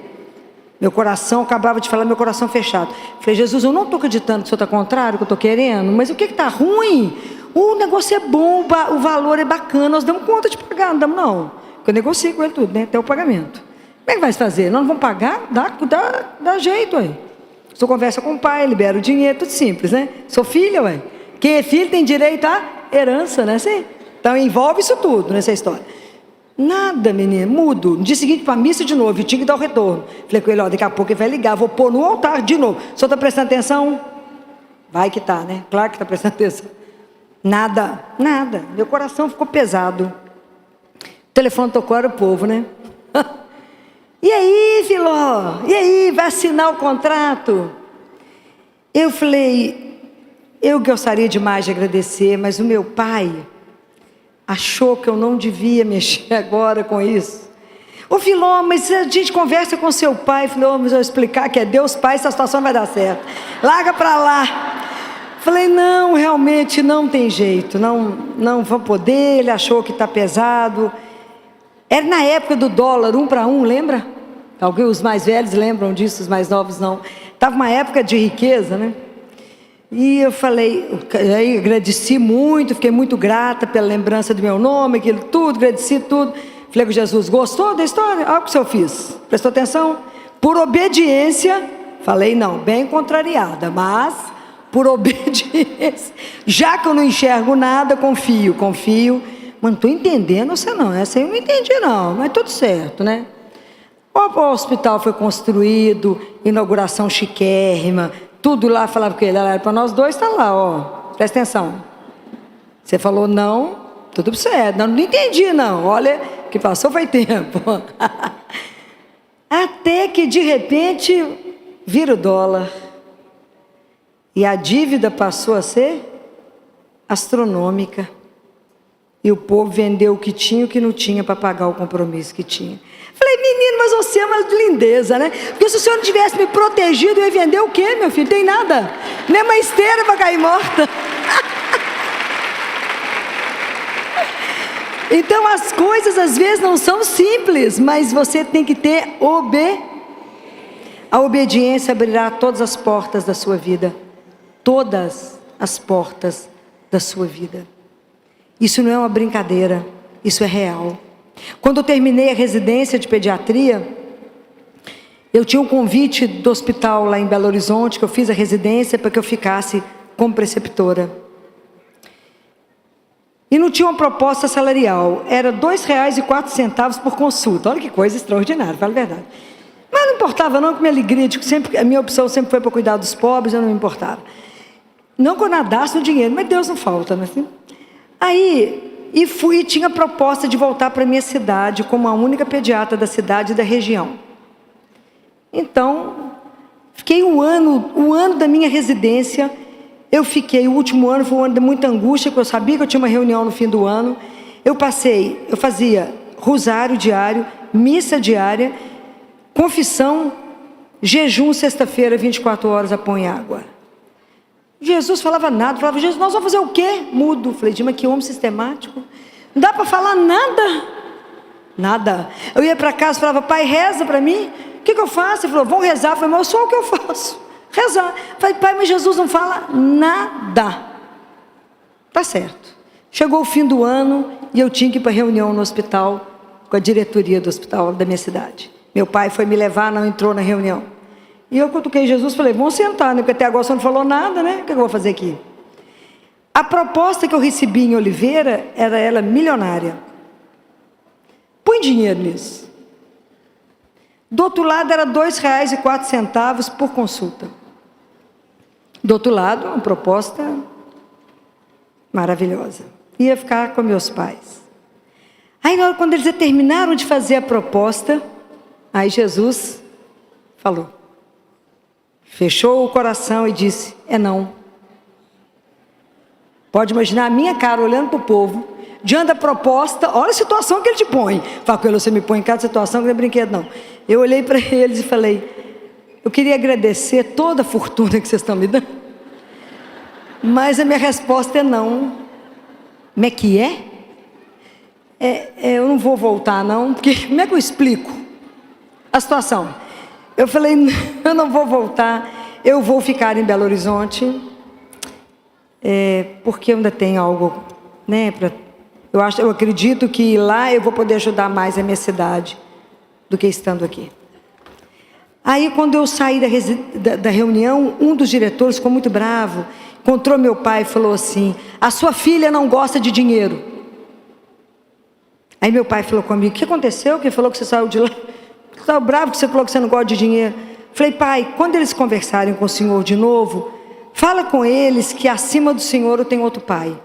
Meu coração, acabava de falar, meu coração fechado. Falei, Jesus, eu não estou acreditando que o senhor está contrário, que eu estou querendo. Mas o que está ruim? O negócio é bom, o valor é bacana. Nós damos conta de pagar, não damos não. Porque eu negocio com ele tudo, né? Até o pagamento. Como é que vai fazer? Nós não vamos pagar? Dá jeito, ué. Você conversa com o pai, libera o dinheiro, tudo simples, né? Sou filha, ué. Quem é filho tem direito à herança, né? Assim? Então envolve isso tudo nessa história. Nada, menino, mudo. No dia seguinte para a missa de novo, e tinha que dar o retorno. Falei com ele, ó, daqui a pouco ele vai ligar, vou pôr no altar de novo. O senhor está prestando atenção? Vai que tá, né? Claro que está prestando atenção. Nada. Meu coração ficou pesado. O telefone tocou, era o povo, né? E aí, Filó? E aí, vai assinar o contrato? Eu falei, eu gostaria demais de agradecer, mas o meu pai achou que eu não devia mexer agora com isso. Ô Filó, mas a gente conversa com seu pai. Falei, mas eu vou explicar que é Deus Pai, essa situação vai dar certo. Larga para lá. Falei, não, realmente não tem jeito, não vou poder. Ele achou que está pesado. Era na época do dólar, 1 para 1, lembra? Alguém, os mais velhos lembram disso, os mais novos não. Estava uma época de riqueza, né? E eu falei, aí agradeci muito, fiquei muito grata pela lembrança do meu nome, aquilo tudo, agradeci tudo. Falei com Jesus, gostou da história? Olha o que eu fiz, prestou atenção? Por obediência, falei não, bem contrariada, mas por obediência, já que eu não enxergo nada, confio. Mas não estou entendendo essa não, essa aí eu não entendi não, mas tudo certo, né? O hospital foi construído, inauguração chiquérrima, tudo lá, falava com ele, era para nós dois, está lá, ó, presta atenção. Você falou não, tudo certo, não entendi não, olha, que passou foi tempo. Até que de repente, vira o dólar, e a dívida passou a ser astronômica. E o povo vendeu o que tinha e o que não tinha para pagar o compromisso que tinha. Falei, menino, mas você é uma lindeza, né? Porque se o senhor não tivesse me protegido, eu ia vender o quê, meu filho? Tem nada. Nem uma esteira para cair morta. Então as coisas às vezes não são simples, mas você tem que ter a obediência abrirá todas as portas da sua vida. Todas as portas da sua vida. Isso não é uma brincadeira, isso é real. Quando eu terminei a residência de pediatria, eu tinha um convite do hospital lá em Belo Horizonte, que eu fiz a residência para que eu ficasse como preceptora. E não tinha uma proposta salarial, era R$ 2,04 por consulta. Olha que coisa extraordinária, fala a verdade. Mas não importava não, que minha alegria, a minha opção sempre foi para cuidar dos pobres, eu não me importava. Não que eu nadasse no dinheiro, mas Deus não falta, né? Aí, e tinha a proposta de voltar para a minha cidade, como a única pediatra da cidade e da região. Então, fiquei um ano da minha residência, o último ano foi um ano de muita angústia, porque eu sabia que eu tinha uma reunião no fim do ano. Eu fazia rosário diário, missa diária, confissão, jejum sexta-feira, 24 horas a pão e água. Jesus falava nada, falava, Jesus, nós vamos fazer o quê? Mudo. Falei, mas que homem sistemático. Não dá para falar nada. Eu ia para casa e falava, pai, reza para mim. O que eu faço? Ele falou, vão rezar. Eu falei, mas só o que eu faço? Rezar. Eu falei, pai, mas Jesus não fala nada. Tá certo. Chegou o fim do ano e eu tinha que ir para reunião no hospital, com a diretoria do hospital da minha cidade. Meu pai foi me levar, não entrou na reunião. E eu cutuquei Jesus e falei, vamos sentar, né? Porque até agora você não falou nada, né? O que eu vou fazer aqui? A proposta que eu recebi em Oliveira, era ela milionária. Põe dinheiro nisso. Do outro lado era R$ 2,04 por consulta. Do outro lado, uma proposta maravilhosa. Ia ficar com meus pais. Aí quando eles terminaram de fazer a proposta, aí Jesus falou. Fechou o coração e disse, é não. Pode imaginar a minha cara olhando para o povo, diante da proposta, olha a situação que ele te põe. Fala com ele, você me põe em cada situação que não é brinquedo não. Eu olhei para eles e falei, Eu queria agradecer toda a fortuna que vocês estão me dando, mas a minha resposta é não. Como é que é? Eu não vou voltar não, porque como é que eu explico a situação? Eu falei, eu não vou voltar, eu vou ficar em Belo Horizonte, porque eu ainda tenho algo, né, eu acredito que lá eu vou poder ajudar mais a minha cidade do que estando aqui. Aí quando eu saí da reunião, um dos diretores ficou muito bravo, encontrou meu pai e falou assim, a sua filha não gosta de dinheiro. Aí meu pai falou comigo, o que aconteceu? Que falou que você saiu de lá? Você estava bravo que você falou que você não gosta de dinheiro. Falei, pai, quando eles conversarem com o Senhor de novo, fala com eles que acima do Senhor eu tenho outro pai,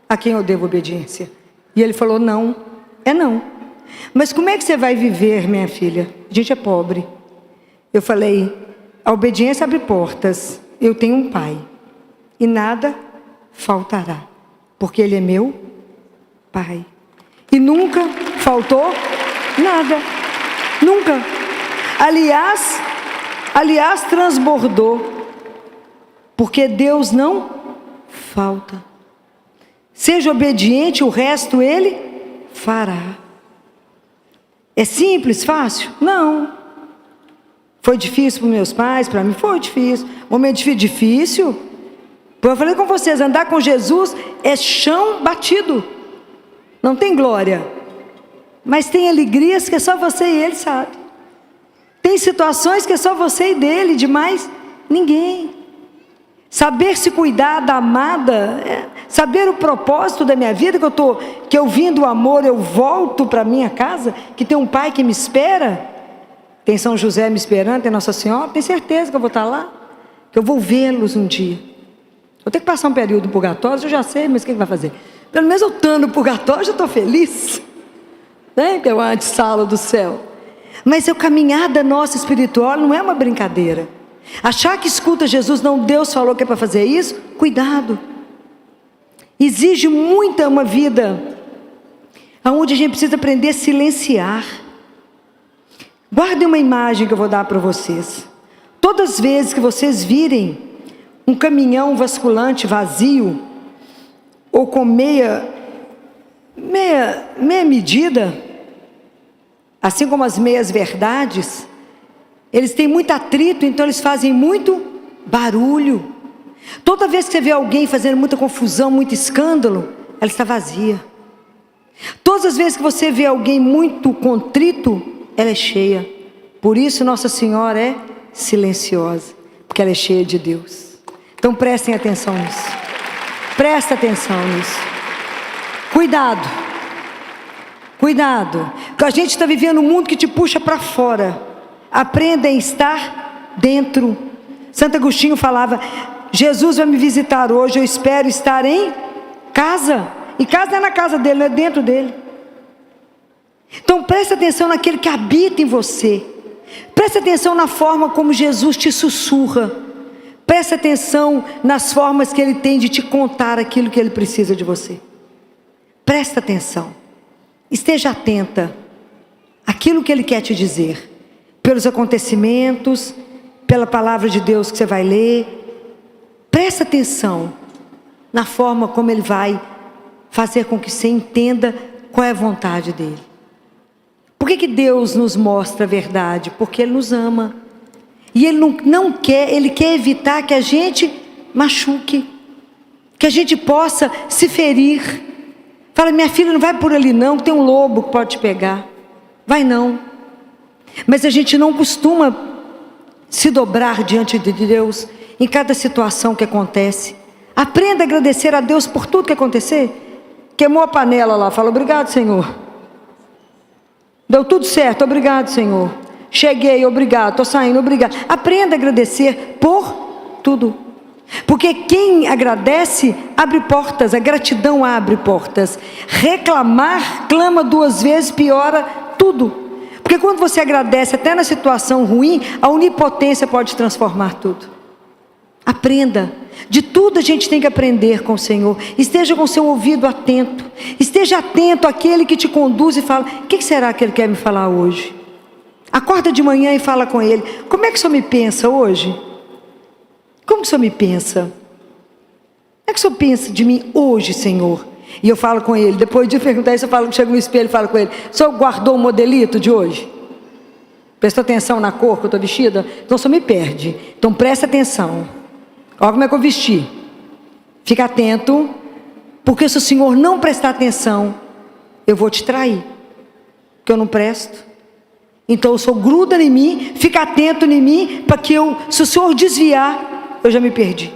a quem eu devo obediência. E ele falou, não, não. Mas como é que você vai viver, minha filha? A gente é pobre. Eu falei, a obediência abre portas, eu tenho um pai, e nada faltará, porque ele é meu pai. E nunca faltou nada, nunca. Aliás, transbordou, porque Deus não falta. Seja obediente, o resto Ele fará. É simples, fácil? Não. Foi difícil para meus pais, para mim foi difícil. Momento difícil. Eu falei com vocês, andar com Jesus é chão batido. Não tem glória. Mas tem alegrias que é só você e Ele sabe. Tem situações que é só você e dele, demais ninguém. Saber se cuidar da amada, saber o propósito da minha vida, que eu vim do amor, eu volto para minha casa, que tem um pai que me espera, tem São José me esperando, tem Nossa Senhora, tenho certeza que eu vou estar lá, que eu vou vê-los um dia. Eu tenho que passar um período no purgatório, eu já sei, mas o que vai fazer? Pelo menos eu estando no purgatório, já estou feliz, né? Que é uma antessala do céu. Mas a caminhada nossa espiritual não é uma brincadeira. Achar que escuta Jesus, não, Deus falou que é para fazer isso, cuidado. Exige uma vida onde a gente precisa aprender a silenciar. Guardem uma imagem que eu vou dar para vocês. Todas as vezes que vocês virem um caminhão vasculante vazio, ou com meia medida, assim como as meias verdades, eles têm muito atrito, então eles fazem muito barulho. Toda vez que você vê alguém fazendo muita confusão, muito escândalo, ela está vazia. Todas as vezes que você vê alguém muito contrito, ela é cheia. Por isso Nossa Senhora é silenciosa, porque ela é cheia de Deus. Então prestem atenção nisso. Presta atenção nisso. Cuidado. Cuidado. Porque a gente está vivendo um mundo que te puxa para fora. Aprenda a estar dentro. Santo Agostinho falava, Jesus vai me visitar hoje, eu espero estar em casa. E casa não é na casa dele, não é dentro dele. Então preste atenção naquele que habita em você. Preste atenção na forma como Jesus te sussurra. Preste atenção nas formas que Ele tem de te contar aquilo que Ele precisa de você. Preste atenção. Esteja atenta àquilo que Ele quer te dizer. Pelos acontecimentos, pela palavra de Deus que você vai ler. Preste atenção na forma como Ele vai fazer com que você entenda qual é a vontade dEle. Por que Deus nos mostra a verdade? Porque Ele nos ama. E Ele não quer, Ele quer evitar que a gente machuque, que a gente possa se ferir. Fala, minha filha, não vai por ali não, tem um lobo que pode te pegar. Vai não. Mas a gente não costuma se dobrar diante de Deus em cada situação que acontece. Aprenda a agradecer a Deus por tudo que acontecer. Queimou a panela lá, fala, obrigado, Senhor. Deu tudo certo, obrigado, Senhor. Cheguei, obrigado, estou saindo, obrigado. Aprenda a agradecer por tudo. Porque quem agradece, abre portas, a gratidão abre portas. Reclamar, clama 2 vezes, piora tudo. Porque quando você agradece, até na situação ruim, a onipotência pode transformar tudo. Aprenda. De tudo a gente tem que aprender com o Senhor. Esteja com o seu ouvido atento. Esteja atento àquele que te conduz e fala, o que será que Ele quer me falar hoje? Acorda de manhã e fala com ele: como é que o senhor me pensa hoje? Como que o senhor me pensa? Como é que o senhor pensa de mim hoje, Senhor? E eu falo com ele, depois de perguntar isso, eu falo, chego no espelho e falo com ele: o senhor guardou o modelito de hoje? Prestou atenção na cor que eu estou vestida? Então o senhor me perde. Então presta atenção. Olha como é que eu vesti. Fica atento, porque se o senhor não prestar atenção, eu vou te trair, porque eu não presto. Então o senhor gruda em mim, fica atento em mim, para que se o senhor desviar, eu já me perdi.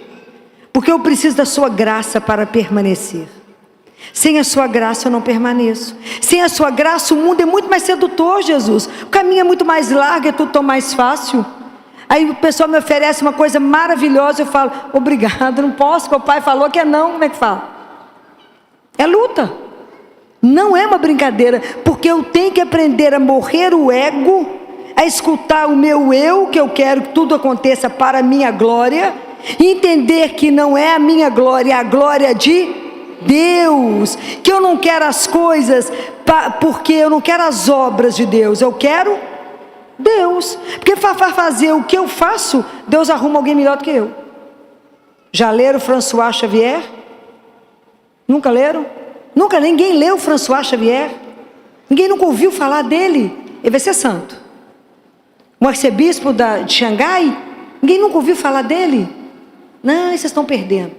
Porque eu preciso da sua graça para permanecer. Sem a sua graça eu não permaneço. Sem a sua graça o mundo é muito mais sedutor, Jesus. O caminho é muito mais largo, é tudo tão mais fácil. Aí o pessoal me oferece uma coisa maravilhosa, eu falo: obrigado, não posso, porque o pai falou que é não. Como é que fala? É luta. Não é uma brincadeira, porque eu tenho que aprender a morrer o ego, a escutar o meu eu, que eu quero que tudo aconteça para a minha glória, e entender que não é a minha glória, é a glória de Deus, que eu não quero as coisas, porque eu não quero as obras de Deus, eu quero Deus, porque para fazer o que eu faço, Deus arruma alguém melhor do que eu. Já leram François Xavier? Nunca leram? Nunca ninguém leu François Xavier? Ninguém nunca ouviu falar dele? Ele vai ser santo. O arcebispo de Xangai? Ninguém nunca ouviu falar dele? Não, vocês estão perdendo.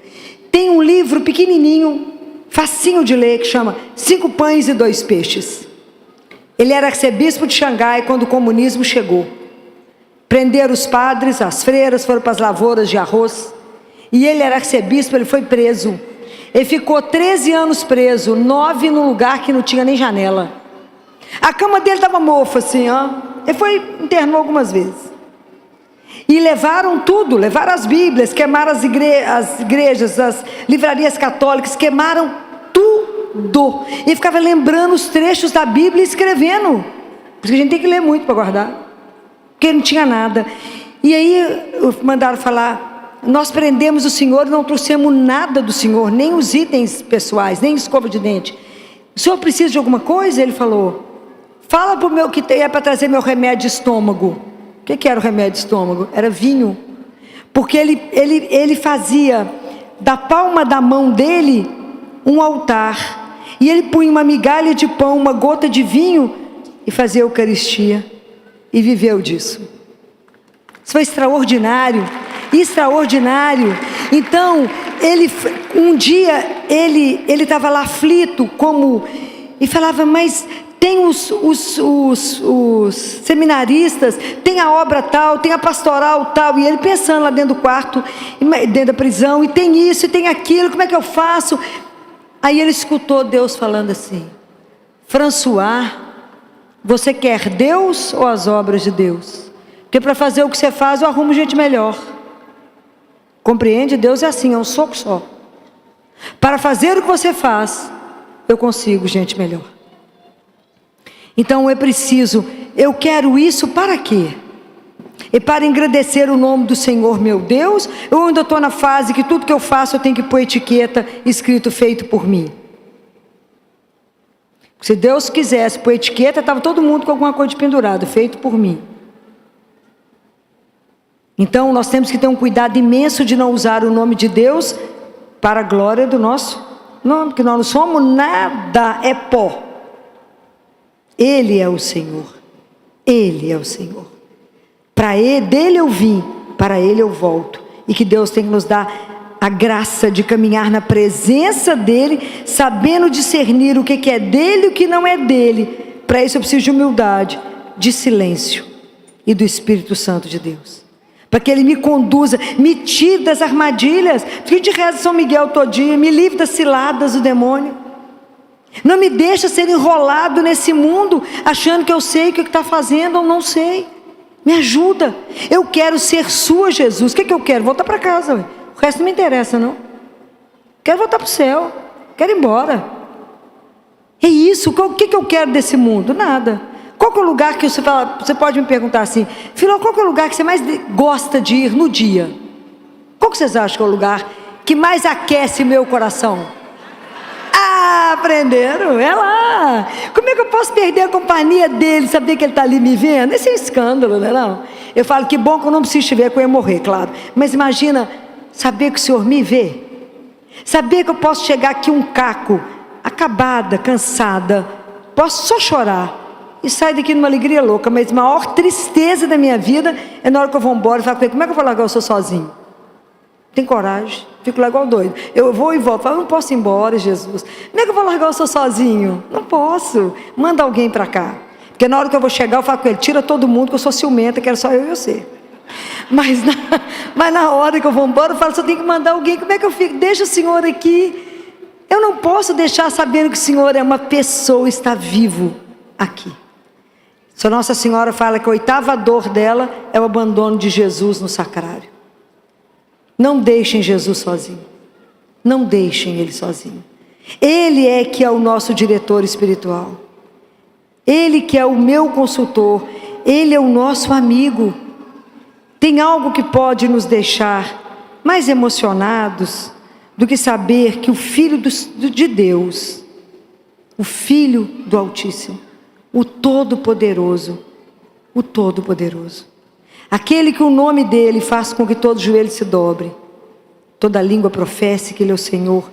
Tem um livro pequenininho, facinho de ler, que chama 5 Pães e 2 Peixes. Ele era arcebispo de Xangai quando o comunismo chegou. Prenderam os padres, as freiras, foram para as lavouras de arroz. E ele era arcebispo, ele foi preso. Ele ficou 13 anos preso, 9 num lugar que não tinha nem janela. A cama dele estava mofa assim, ó. Ele internou algumas vezes. E levaram tudo, levaram as Bíblias, queimaram as igrejas, as livrarias católicas, queimaram tudo. E ficava lembrando os trechos da Bíblia e escrevendo. Porque a gente tem que ler muito para guardar, porque não tinha nada. E aí mandaram falar: nós prendemos o Senhor e não trouxemos nada do Senhor, nem os itens pessoais, nem escova de dente. O senhor precisa de alguma coisa? Ele falou: fala para o meu que é para trazer meu remédio de estômago. O que era o remédio de estômago? Era vinho. Porque ele fazia da palma da mão dele um altar, e ele punha uma migalha de pão, uma gota de vinho, e fazia a Eucaristia, e viveu disso. Isso foi extraordinário, extraordinário. Então, um dia, ele estava lá aflito, e falava: mas tem os seminaristas, tem a obra tal, tem a pastoral tal, e ele pensando lá dentro do quarto, dentro da prisão, e tem isso, e tem aquilo, como é que eu faço? Aí ele escutou Deus falando assim: François, você quer Deus ou as obras de Deus? Porque para fazer o que você faz, eu arrumo gente melhor. Compreende? Deus é assim, é um soco só. Para fazer o que você faz, eu consigo gente melhor. Então eu quero isso para quê? E para engrandecer o nome do Senhor meu Deus? Eu ainda estou na fase que tudo que eu faço eu tenho que pôr etiqueta escrito feito por mim. Se Deus quisesse pôr etiqueta, estava todo mundo com alguma coisa pendurada, feito por mim. Então nós temos que ter um cuidado imenso de não usar o nome de Deus para a glória do nosso nome, porque nós não somos nada, é pó. Ele é o Senhor, Ele é o Senhor. Dele eu vim, para Ele eu volto. E que Deus tem que nos dar a graça de caminhar na presença dEle, sabendo discernir o que é dEle e o que não é dEle. Para isso eu preciso de humildade, de silêncio e do Espírito Santo de Deus, para que Ele me conduza, me tire das armadilhas. Porque a gente reza São Miguel todo dia, me livre das ciladas do demônio. Não me deixa ser enrolado nesse mundo, achando que eu sei o que está fazendo ou não sei. Me ajuda. Eu quero ser sua, Jesus. O que eu quero? Voltar para casa. Ué. O resto não me interessa, não. Quero voltar para o céu. Quero ir embora. É isso. O que eu quero desse mundo? Nada. Qual que é o lugar que você fala? Você pode me perguntar assim: Filó, qual que é o lugar que você mais gosta de ir no dia? Qual que vocês acham que é o lugar que mais aquece meu coração? Aprenderam, é lá. Como é que eu posso perder a companhia dele, saber que ele está ali me vendo? Esse é um escândalo, não é não? Eu falo, que bom que eu não preciso te ver, que eu ia morrer, claro. Mas imagina, saber que o Senhor me vê. Saber que eu posso chegar aqui um caco, acabada, cansada, posso só chorar e sair daqui numa alegria louca, mas a maior tristeza da minha vida é na hora que eu vou embora e falo, como é que eu vou largar o Senhor sozinho? Tem coragem, fico lá igual doido. Eu vou e volto, falo, não posso ir embora, Jesus. Como é que eu vou largar o Senhor sozinho? Não posso, manda alguém para cá. Porque na hora que eu vou chegar, eu falo com ele, tira todo mundo, que eu sou ciumenta, quero só eu e você. Mas na hora que eu vou embora, eu falo, só tem que mandar alguém, como é que eu fico? Deixa o Senhor aqui. Eu não posso deixar sabendo que o Senhor é uma pessoa, está vivo aqui. Se Nossa Senhora fala que a 8ª dor dela é o abandono de Jesus no sacrário. Não deixem Jesus sozinho. Não deixem Ele sozinho. Ele é que é o nosso diretor espiritual. Ele que é o meu consultor. Ele é o nosso amigo. Tem algo que pode nos deixar mais emocionados do que saber que o Filho de Deus, o Filho do Altíssimo, o Todo-Poderoso, aquele que o nome dele faz com que todo joelho se dobre, toda língua professe que ele é o Senhor,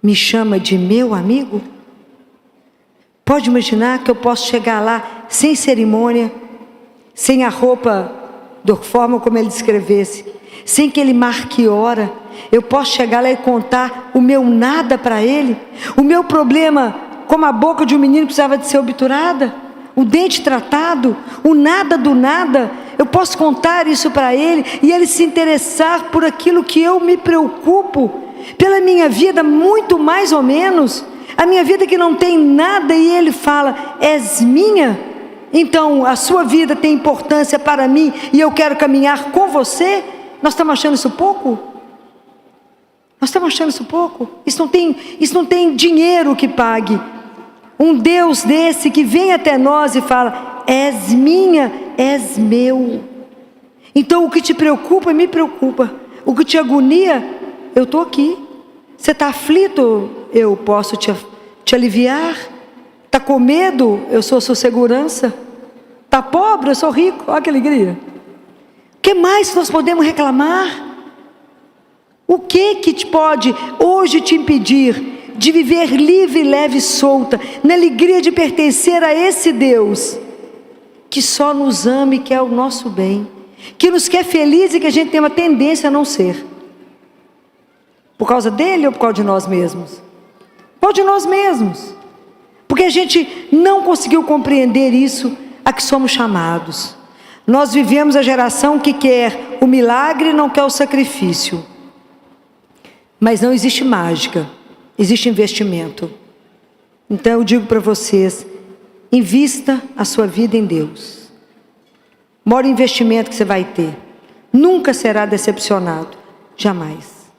me chama de meu amigo? Pode imaginar que eu posso chegar lá sem cerimônia, sem a roupa da forma como ele descrevesse, sem que ele marque hora. Eu posso chegar lá e contar o meu nada para ele, o meu problema, como a boca de um menino que precisava de ser obturada, o dente tratado, o nada do nada. Eu posso contar isso para ele e ele se interessar por aquilo que eu me preocupo, pela minha vida muito mais ou menos, a minha vida que não tem nada, e ele fala, és minha, então a sua vida tem importância para mim e eu quero caminhar com você. Nós estamos achando isso pouco? Nós estamos achando isso pouco? Isso não tem dinheiro que pague. Um Deus desse que vem até nós e fala, és minha, és meu. Então o que te preocupa, me preocupa. O que te agonia, eu estou aqui. Você está aflito, eu posso te aliviar. Está com medo, eu sou sua segurança. Está pobre, eu sou rico. Olha que alegria. O que mais nós podemos reclamar? O que te pode hoje te impedir de viver livre, leve e solta, na alegria de pertencer a esse Deus, que só nos ama e quer o nosso bem, que nos quer feliz e que a gente tem uma tendência a não ser? Por causa dele ou por causa de nós mesmos? Por causa de nós mesmos. Porque a gente não conseguiu compreender isso a que somos chamados. Nós vivemos a geração que quer o milagre e não quer o sacrifício. Mas não existe mágica, existe investimento. Então eu digo para vocês, invista a sua vida em Deus. O maior investimento que você vai ter, nunca será decepcionado, jamais.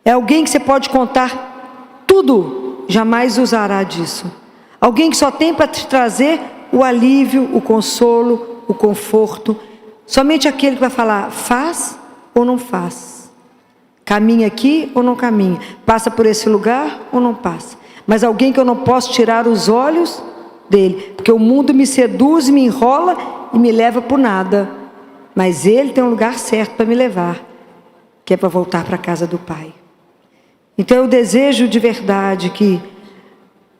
É alguém que você pode contar tudo, jamais usará disso. Alguém que só tem para te trazer o alívio, o consolo, o conforto. Somente aquele que vai falar, faz ou não faz. Caminha aqui ou não caminha, passa por esse lugar ou não passa. Mas alguém que eu não posso tirar os olhos dele, porque o mundo me seduz, me enrola e me leva por nada. Mas ele tem um lugar certo para me levar, que é para voltar para a casa do Pai. Então eu desejo de verdade que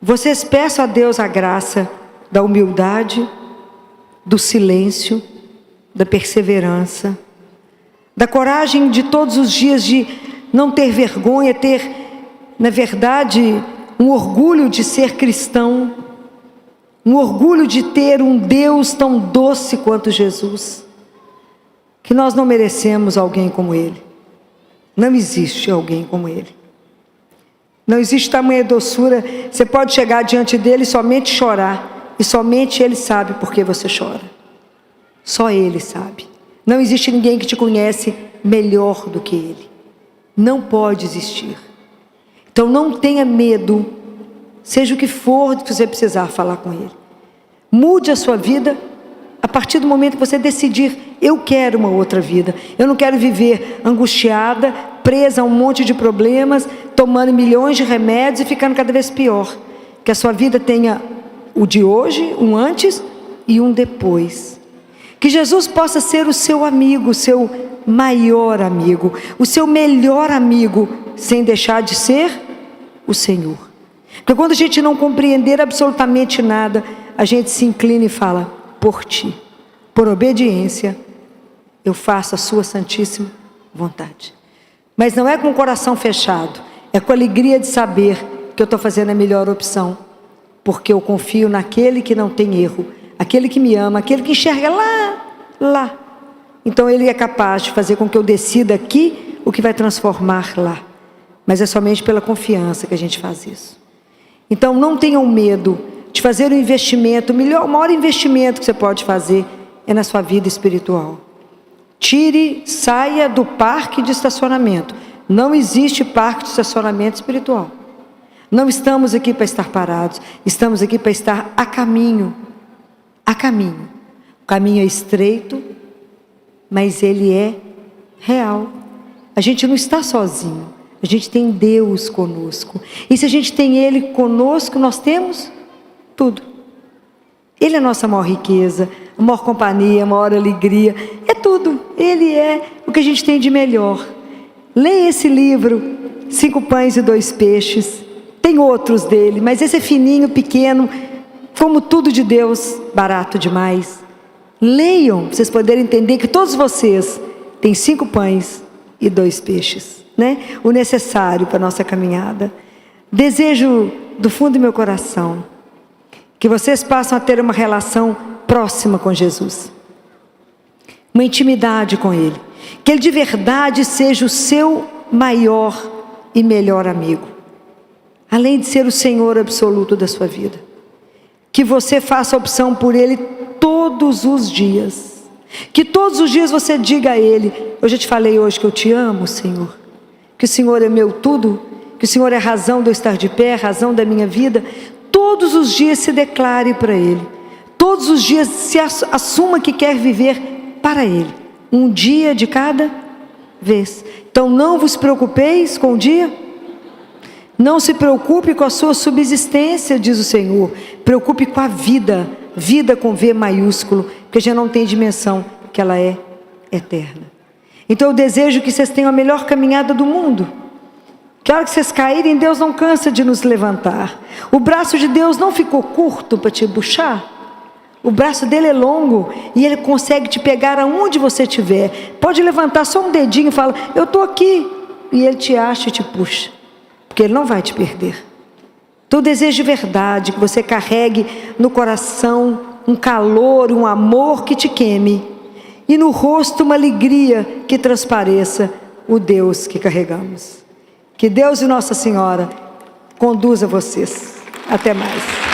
vocês peçam a Deus a graça da humildade, do silêncio, da perseverança, da coragem de todos os dias de não ter vergonha, ter, na verdade, um orgulho de ser cristão, um orgulho de ter um Deus tão doce quanto Jesus, que nós não merecemos alguém como Ele. Não existe alguém como Ele. Não existe tamanha doçura. Você pode chegar diante dele e somente chorar, e somente Ele sabe por que você chora. Só Ele sabe. Não existe ninguém que te conhece melhor do que Ele. Não pode existir. Então não tenha medo, seja o que for que você precisar falar com Ele. Mude a sua vida a partir do momento que você decidir, eu quero uma outra vida. Eu não quero viver angustiada, presa a um monte de problemas, tomando milhões de remédios e ficando cada vez pior. Que a sua vida tenha o de hoje, um antes e um depois. Que Jesus possa ser o seu amigo, o seu maior amigo, o seu melhor amigo, sem deixar de ser o Senhor. Porque quando a gente não compreender absolutamente nada, a gente se inclina e fala: por ti, por obediência, eu faço a sua santíssima vontade. Mas não é com o coração fechado, é com a alegria de saber que eu estou fazendo a melhor opção, porque eu confio naquele que não tem erro, aquele que me ama, aquele que enxerga lá. Então Ele é capaz de fazer com que eu decida aqui o que vai transformar lá. Mas é somente pela confiança que a gente faz isso. Então não tenham medo de fazer um investimento. O maior investimento que você pode fazer é na sua vida espiritual. Saia do parque de estacionamento. Não existe parque de estacionamento espiritual. Não estamos aqui para estar parados, estamos aqui para estar a caminho. A caminho. O caminho é estreito, mas ele é real. A gente não está sozinho, a gente tem Deus conosco. E se a gente tem Ele conosco, nós temos tudo. Ele é a nossa maior riqueza, a maior companhia, a maior alegria, é tudo. Ele é o que a gente tem de melhor. Leia esse livro, 5 pães e 2 peixes. Tem outros dele, mas esse é fininho, pequeno, como tudo de Deus, barato demais. Leiam, para vocês poderem entender que todos vocês têm 5 pães e 2 peixes, né? O necessário para a nossa caminhada. Desejo do fundo do meu coração que vocês passem a ter uma relação próxima com Jesus, uma intimidade com Ele, que Ele de verdade seja o seu maior e melhor amigo, além de ser o Senhor absoluto da sua vida. Que você faça a opção por Ele todos os dias, que todos os dias você diga a Ele: eu já te falei hoje que eu te amo, Senhor, que o Senhor é meu tudo, que o Senhor é a razão de eu estar de pé, a razão da minha vida. Todos os dias se declare para Ele, todos os dias se assuma que quer viver para Ele, um dia de cada vez. Então não vos preocupeis com o dia, não se preocupe com a sua subsistência, diz o Senhor. Preocupe com a vida, vida com V maiúsculo, porque já não tem dimensão, que ela é eterna. Então eu desejo que vocês tenham a melhor caminhada do mundo. Que a hora que vocês caírem, Deus não cansa de nos levantar. O braço de Deus não ficou curto para te puxar. O braço dele é longo e ele consegue te pegar aonde você estiver. Pode levantar só um dedinho e falar: eu estou aqui. E ele te acha e te puxa, porque ele não vai te perder. Então eu desejo de verdade que você carregue no coração um calor, um amor que te queime, e no rosto uma alegria que transpareça o Deus que carregamos. Que Deus e Nossa Senhora conduza vocês. Até mais.